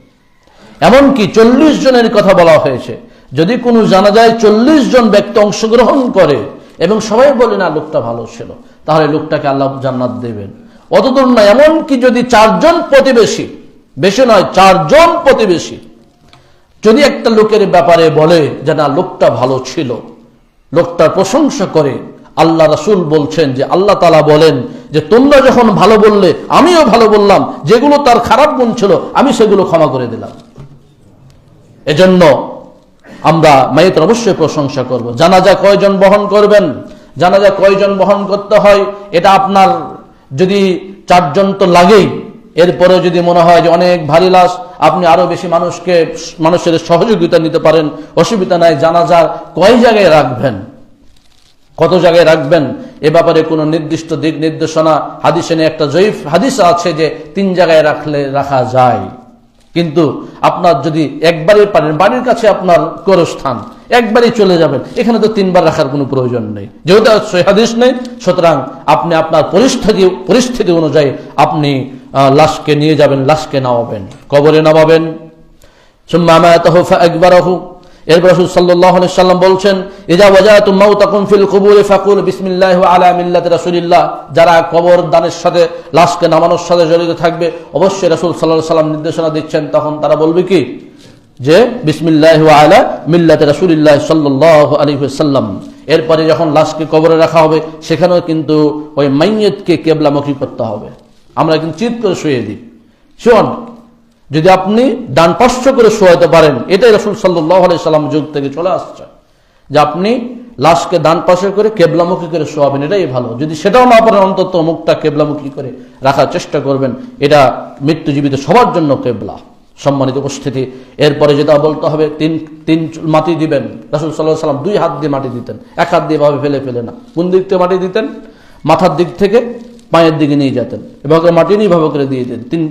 এমনকি 40 জনের কথা বলা হয়েছে। যদি কোনো জানাজায় 40 জন ব্যক্তি অংশগ্রহণ করে এবং সবাই বলে না লোকটা ভালো ছিল, তাহলে লোকটাকে আল্লাহ জান্নাত দেবেন। অতদূর না, এমনকি যদি 4 জন প্রতিবেশী, বেশি নয় 4 জন প্রতিবেশী যদি একটা লোকের ব্যাপারে বলে যে না লোকটা ভালো ছিল, লোকটার প্রশংসা করে, আল্লাহ রাসূল বলছেন যে আল্লাহ তাআলা বলেন যে তোমরা যখন ভালো বললে আমিও ভালো বললাম, যেগুলো তার খারাপ গুণ ছিল আমি সেগুলো ক্ষমা করে দিলাম। এজন্য আমরা মাইয়েতের অবশ্যই প্রশংসা করব। জানাজা কয়জন বহন করবেন, জানাজা কয়জন বহন করতে হয়, এটা আপনার যদি 4 জন তো লাগেই। এরপরে যদি মনে হয় যে অনেক ভারী লাশ, আপনি আরো বেশি মানুষের সহযোগিতা নিতে পারেন, অসুবিধা নাই। জানাজার কয় জায়গায় রাখবেন, কত জায়গায় রাখবেন, এ ব্যাপারে কোনো নির্দিষ্ট দিক নির্দেশনা হাদিসে নেই। একটা জয়ীফ হাদিস আছে যে 3 জায়গায় রাখা যায়। কিন্তু আপনার যদি একবারই পারেন, বাড়ির কাছে আপনার কবরস্থান, একবারই চলে যাবেন, এখানে তো 3 বার রাখার কোনো প্রয়োজন নেই, যেহেতু সহিহ হাদিস নেই। সুতরাং আপনি আপনার পরিস্থিতি অনুযায়ী আপনি লাশকে নিয়ে যাবেন, লাশকে নামাবেন, কবরে নামাবেন। সুম্মা আমাতাহু ফাআকবারাহু। এরপর রাসূল সাল্লাল্লাহু আলাইহি সাল্লাম বলছেন ইযা ওয়াজাতুম মাউতাকুম ফিল কুবুরি ফাকুল বিসমিল্লাহি ওয়া আলা মিল্লাতি রাসূলিল্লাহ। যারা কবর দানের সাথে, লাশকে নামানোর সাথে জড়িত থাকবে, অবশ্যই রাসূল সাল্লাল্লাহু আলাইহি সাল্লাম নির্দেশনা দিচ্ছেন, তখন তারা বলবে কি যে বিসমিল্লাহি ওয়া আলা মিল্লাতি রাসূলিল্লাহ সাল্লাল্লাহু আলাইহি ওয়াসাল্লাম। এরপরে যখন লাশকে কবরে রাখা হবে সেখানেও কিন্তু ওই মাইয়িতকে কিবলামুখী করতে হবে। আমরা কিন্তু চিৎ করে শুয়ে দিই, শোন, যদি আপনি ডান পার্শ্ব করে শোয়াতে পারেন, এটাই রাসূল সাল্লাল্লাহু আলাইহি সাল্লাম যুগ থেকে চলে আসছে যে আপনি লাশকে ডান পাশে করে কিবলামুখী করে শোয়াবেন, এটাই ভালো। যদি সেটাও না পারেন অন্তত মুখটা কিবলামুখী করে রাখার চেষ্টা করবেন। এটা মৃত্যুজীবিত সবার জন্য কিবলা। সম্মানিত উপস্থিতি, এরপরে যেটা বলতে হবে, তিন মাটি দিবেন। রাসূল সাল্লাল্লাহু আলাইহি সাল্লাম 2 হাত দিয়ে মাটি দিতেন, 1 হাত দিয়ে ভাবে ফেলে না। কোন দিক থেকে মাটি দিতেন? মাথার দিক থেকে পায়ের দিকে নিয়ে যেতেন, এভাবে মাটি নিয়ে ভাবে করে দিয়ে দিতেন।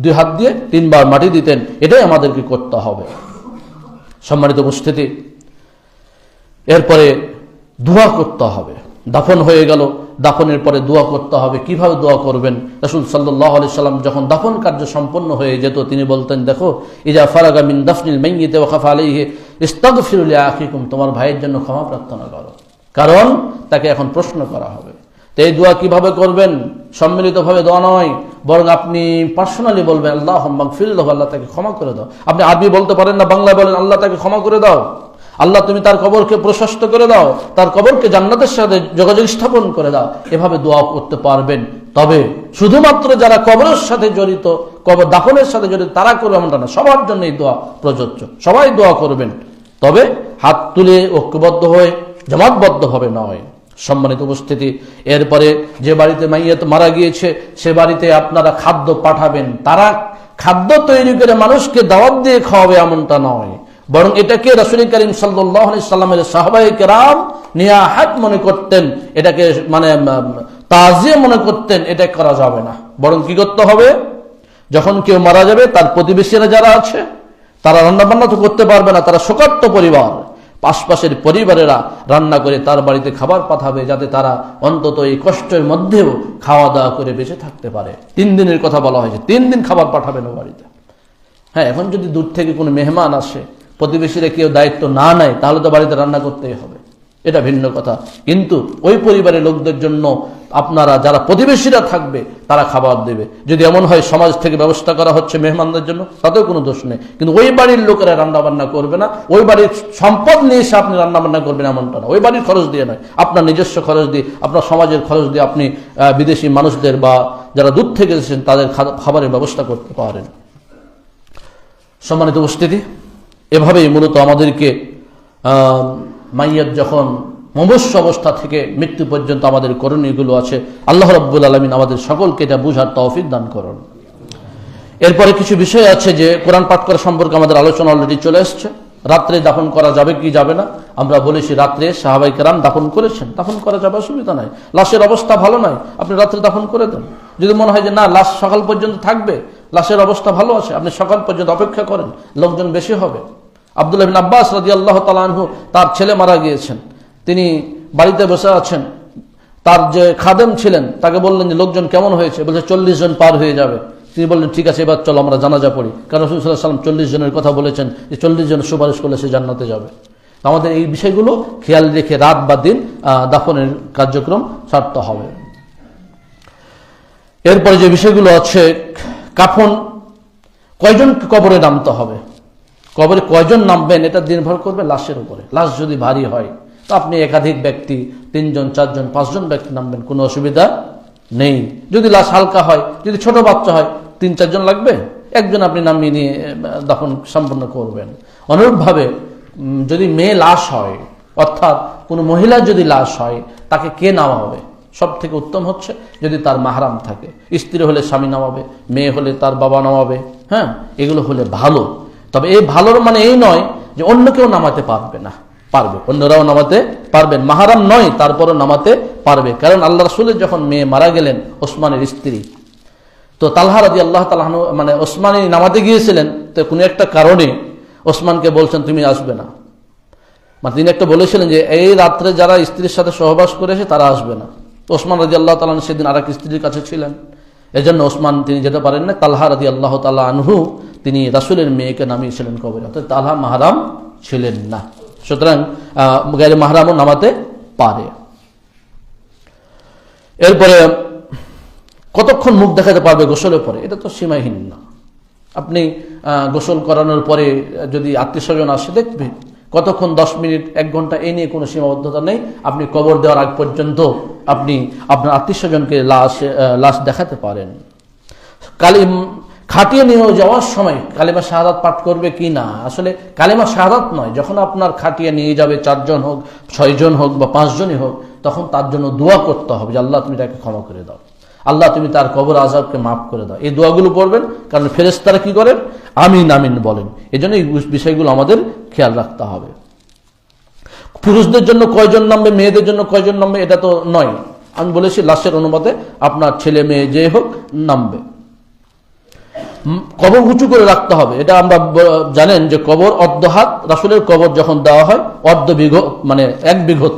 2 হাত দিয়ে 3 বার মাটি দিতেন। এটাই আমাদেরকে করতে হবে। সম্মানিত উপস্থিতি, এরপরে দোয়া করতে হবে। দাফন হয়ে গেল, দাফনের পরে দোয়া করতে হবে। কিভাবে দোয়া করবেন? রাসূল সাল্লাল্লাহু আলাইহি সাল্লাম যখন দাফন কার্য সম্পন্ন হয়ে যেত তিনি বলতেন, দেখো, ইজা ফারাগা মিন দাফনিল মাইয়িতি ওয়া খাফা আলাইহি ইস্তাগফিরু লিআখিকুম, তোমার ভাইয়ের জন্য ক্ষমা প্রার্থনা করো, কারণ তাকে এখন প্রশ্ন করা হবে। তো এই দোয়া কিভাবে করবেন? সম্মিলিতভাবে দোয়া নয়, বরং আপনি পার্সোনালি বলবেন আল্লাহুম্মা গফির লাহু, আল্লাহ তাকে ক্ষমা করে দাও। আপনি আরবি বলতে পারেন না, বাংলায় বলেন আল্লাহ তাকে ক্ষমা করে দাও, আল্লাহ তুমি তার কবরকে প্রশস্ত করে দাও, তার কবরকে জান্নাতের সাথে যোগাযোগ স্থাপন করে দাও। এভাবে দোয়া করতে পারবেন। তবে শুধুমাত্র যারা কবরের সাথে জড়িত, কবর দাফনের সাথে জড়িত তারা করবে এমনটা না, সবার জন্য এই দোয়া প্রযোজ্য, সবাই দোয়া করবেন। তবে হাত তুলে ঐক্যবদ্ধ হয়ে জামাতবদ্ধভাবে নয়। সম্মানিত উপস্থিতি, এরপরে যে বাড়িতে মাইয়াত মারা গিয়েছে সে বাড়িতে আপনারা খাদ্য পাঠাবেন। তারা খাদ্য তৈরি করে মানুষকে দাওয়াত দিয়ে খাওয়াবে এমনটা নয়, বরং এটাকে রাসূল করিম সাল্লাল্লাহু আলাইহি সাল্লামের সাহাবায়ে কেরাম নিয়াহাত মনে করতেন, এটাকে মানে তাজিয়া মনে করতেন। এটা করা যাবে না, বরং কি করতে হবে? যখন কেউ মারা যাবে তার প্রতিবেশীরা যারা আছে তারা রান্না বান্না তো করতে পারবে না, তারা শোকার্ত পরিবার, আশপাশের পরিবারেরা রান্না করে তার বাড়িতে খাবার পাঠাবে, যাতে তারা অন্তত এই কষ্টের মধ্যেও খাওয়া দাওয়া করে বেঁচে থাকতে পারে। 3 দিনের কথা বলা হয়েছে, 3 দিন খাবার পাঠাবেন ও বাড়িতে। হ্যাঁ, এখন যদি দূর থেকে কোনো মেহমান আসে, প্রতিবেশীরা কেউ দায়িত্ব না নেয়, তাহলে তো বাড়িতে রান্না করতেই হবে, এটা ভিন্ন কথা। কিন্তু ওই পরিবারের লোকদের জন্য আপনারা যারা প্রতিবেশীরা থাকবে তারা খাবার দেবে। যদি এমন হয় সমাজ থেকে ব্যবস্থা করা হচ্ছে মেহমানদের জন্য, তাতেও কোনো দোষ নেই, কিন্তু ওই বাড়ির লোকেরা রান্না বান্না করবে না, ওই বাড়ির সম্পদ নিয়ে এসে আপনি রান্না বান্না করবেন এমনটা না। ওই বাড়ির খরচ দিয়ে নয়, আপনার নিজস্ব খরচ দিয়ে, আপনার সমাজের খরচ দিয়ে আপনি বিদেশি মানুষদের বা যারা দূর থেকে এসেছেন তাদের খাবারের ব্যবস্থা করতে পারেন। সম্মানিত উপস্থিতি, এভাবেই মূলত আমাদেরকে মাইয়াত যখন মুমূর্ষ অবস্থা থেকে মৃত্যু পর্যন্ত আমাদের করণীয়গুলো আছে। আল্লাহ রাব্বুল আলামিন আমাদের সকলকে এটা বুঝার তৌফিক দান করুন। এরপরে কিছু বিষয় আছে যে কোরআন পাঠ করা সম্পর্কে আমাদের আলোচনা অলরেডি চলে এসছে। রাত্রে দাফন করা যাবে কি যাবে না আমরা বলেছি। রাত্রে সাহাবায়ে কেরাম দাফন করেছেন, দাফন করা যাবে, অসুবিধা নাই। লাশের অবস্থা ভালো নয়, আপনি রাত্রে দাফন করে দেন। যদি মনে হয় যে না লাশ সকাল পর্যন্ত থাকবে, লাশের অবস্থা ভালো আছে, আপনি সকাল পর্যন্ত অপেক্ষা করেন, লোকজন বেশি হবে। আব্দুল্লাহ বিন আব্বাস রাদিয়াল্লাহু তাআলা আনহু, তার ছেলে মারা গিয়েছেন, তিনি বাড়িতে বসে আছেন, তার যে খাদেম ছিলেন তাকে বললেন যে লোকজন কেমন হয়েছে, বলছে 40 জন পার হয়ে যাবে। তিনি বললেন ঠিক আছে, এবার চলো আমরা জানাজা পড়ি, কারণ রাসূল সাল্লাল্লাহু আলাইহি ওয়াসাল্লাম 40 জনের কথা বলেছেন যে 40 জন সুপারিশ করলে সে জান্নাতে যাবে। আমাদের এই বিষয়গুলো খেয়াল রেখে রাত বা দিন দাফনের কার্যক্রম ছাড়তে হবে। এরপরে যে বিষয়গুলো আছে, কাফন কয়জন কবরে নামতে হবে, কবরে কয়জন নামবেন এটা নির্ভর করবে লাশের উপরে। লাশ যদি ভারী হয় তো আপনি একাধিক ব্যক্তি, 3 জন 4 জন 5 জন ব্যক্তি নামবেন, কোনো অসুবিধা নেই। যদি লাশ হালকা হয়, যদি ছোট বাচ্চা হয়, 3-4 জন লাগবে, একজন আপনি নামিয়ে নিয়ে দাফন সম্পন্ন করবেন। অনুরূপভাবে যদি মেয়ে লাশ হয়, অর্থাৎ কোনো মহিলা যদি লাশ হয়, তাকে কে নামাবে? সব থেকে উত্তম হচ্ছে যদি তার মাহরাম থাকে। স্ত্রী হলে স্বামী নামাবে, মেয়ে হলে তার বাবা নামাবে। হ্যাঁ, এগুলো হলে ভালো। তবে এই ভালোর মানে এই নয় যে অন্য কেউ নামাতে পারবে না, পারবে, অন্যরাও নামাতে পারবেন, মাহরাম নয় তারপরও নামাতে পারবে। কারণ আল্লাহ রাসূলের যখন মেয়ে মারা গেলেন, ওসমানের স্ত্রী, তো তালহা রাদিয়াল্লাহু তাআলা আনহু মানে ওসমানী নামাতে গিয়েছিলেন, তো কোনো একটা কারণে ওসমানকে বলছেন তুমি আসবে না। মানে তিনি একটা বলেছিলেন যে এই রাত্রে যারা স্ত্রীর সাথে সহবাস করেছে তারা আসবে না। ওসমান রাদিয়াল্লাহু তাআলা আনহু সেদিন আরেক স্ত্রীর কাছে ছিলেন, এজন্য ওসমান তিনি যেতে পারেন না। তালহা রাদিয়াল্লাহু তাআলা আনহু তিনি রাসূলের মেয়েকে নামিয়েছিলেন কবরে, অর্থাৎ তালহা মাহরাম ছিলেন না। সুতরাং গায়রে মাহরামও নামাতে পারে। এরপরে কতক্ষণ মুখ দেখাতে পারবে গোসলের পরে, এটা তো সীমাহীন না। আপনি গোসল করানোর পরে যদি আত্মীয় স্বজন আসে দেখবে, কতক্ষণ 10 মিনিট 1 ঘন্টা, এই নিয়ে কোনো সীমাবদ্ধতা নেই। আপনি কবর দেওয়ার আগ পর্যন্ত আপনি আপনার আত্মীয় স্বজনকে লাশ দেখাতে পারেন। খাটিয়ে নিয়ে যাওয়ার সময় কালিমা শাহাদাত পাঠ করবে কি না, আসলে কালিমা শাহাদাত নয়, যখন আপনার খাটিয়ে নিয়ে যাবে 4 জন হোক, 6 জন হোক বা 5 জনই হোক, তখন তার জন্য দোয়া করতে হবে যে আল্লাহ তুমি তাকে ক্ষমা করে দাও, আল্লাহ তুমি তার কবর আযাবকে মাফ করে দাও। এই দোয়াগুলো পড়বেন, কারণ ফেরেশতারা কি করেন, আমিন আমিন বলেন। এই জন্য এই বিষয়গুলো আমাদের খেয়াল রাখতে হবে। পুরুষদের জন্য কয়জন নামবে, মেয়েদের জন্য কয়জন নামবে এটা তো নয়। আমি বলেছি লাশের অনুমতে আপনার ছেলে মেয়ে যে হোক নামবে। কবর উঁচু করে রাখতে হবে, এটা আমরা জানেন যে কবর অর্ধ হাত, রাসূলের কবর যখন দেওয়া হয় অর্ধ বিঘত মানে 1 বিঘত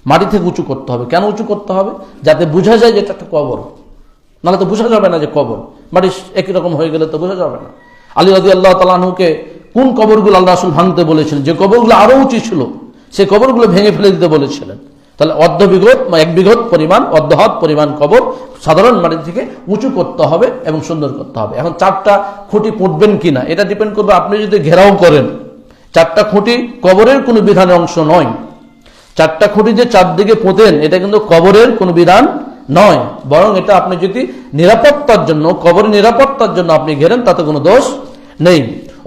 মাটি থেকে উঁচু করতে হবে। কেন উঁচু করতে হবে? যাতে বোঝা যায় যে এটা একটা কবর, নাহলে তো বোঝা যাবে না যে কবর। মাটি একই রকম হয়ে গেলে তো বোঝা যাবে না। আলী রাদিয়াল্লাহু তাআলা আনহুকে কোন কবরগুলো আল্লাহ রাসূল ভাঙতে বলেছিলেন? যে কবরগুলো আরো উঁচু ছিল সেই কবরগুলো ভেঙে ফেলে দিতে বলেছিলেন। তাহলে অর্ধবিঘত বা 1 বিঘত পরিমাণ, অর্ধহাত পরিমাণ কবর সাধারণ মাটি থেকে উঁচু করতে হবে এবং সুন্দর করতে হবে। এখন 4টা খুঁটি পুঁতবেন কিনা এটা ডিপেন্ড করবে। আপনি যদি ঘেরাও করেন, 4টা খুঁটি কবরের কোনো বিধানের অংশ নয়। 4টা খুঁটি যে চারদিকে পোঁতেন এটা কিন্তু কবরের কোনো বিধান নয়, বরং এটা আপনি যদি নিরাপত্তার জন্য, কবরের নিরাপত্তার জন্য আপনি ঘেরেন তাতে কোনো দোষ নেই।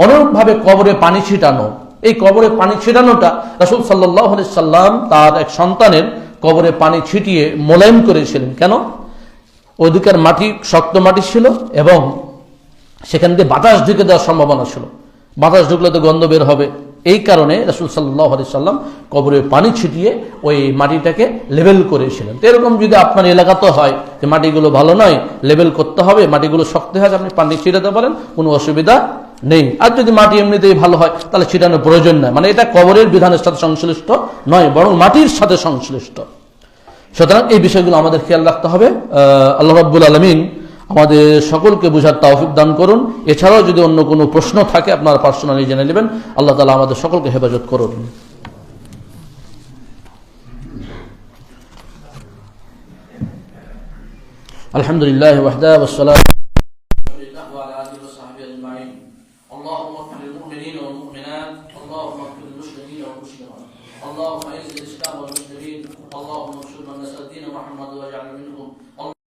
অনুরূপভাবে কবরে পানি ছিটানো, এই কবরে পানি ছিটানোটা রাসূল সাল্লাল্লাহু আলাইহি সাল্লাম তার এক সন্তানের কবরে পানি ছিটিয়ে মোলায়েম করেছিলেন। কেন? ওদিকের মাটি শক্ত মাটি ছিল এবং সেখান দিয়ে বাতাস ঢুকে দেওয়ার সম্ভাবনা ছিল। বাতাস ঢুকলে তো গন্ধ বের হবে। এই কারণে রাসূল সাল্লাল্লাহু আলাইহি সাল্লাম কবরে পানি ছিটিয়ে ওই মাটিটাকে লেবেল করেছিলেন। তো এরকম যদি আপনার এলাকাতে হয় যে মাটিগুলো ভালো নয়, লেবেল করতে হবে, মাটিগুলো শক্ত হয়, আপনি পানি ছিটাতে পারেন, কোনো অসুবিধা নেই। আর যদি মাটি এমনিতেই ভালো হয় তাহলে ছিটানোর প্রয়োজন নাই। মানে এটা কবরের বিধানের সাথে সংশ্লিষ্ট নয়, বরং মাটির সাথে সংশ্লিষ্ট। সুতরাং এই বিষয়গুলো আমাদের খেয়াল রাখতে হবে। আল্লাহ রাব্বুল আলামিন আমাদের সকলকে বুঝার তৌফিক দান করুন। এছাড়াও যদি অন্য কোনো প্রশ্ন থাকে আপনারা পার্সোনালি জেনে নেবেন। আল্লাহ তাআলা আমাদের সকলকে হেফাজত করুন। আলহামদুলিল্লাহ ওয়াহদা ওয়াসসালাতু اللهم اغفر للمؤمنين والمؤمنات، اللهم اغفر للمسلمين والمسلمات، اللهم اعز الاسلام والمسلمين، اللهم انصر من نصر دين محمد واجعل منهم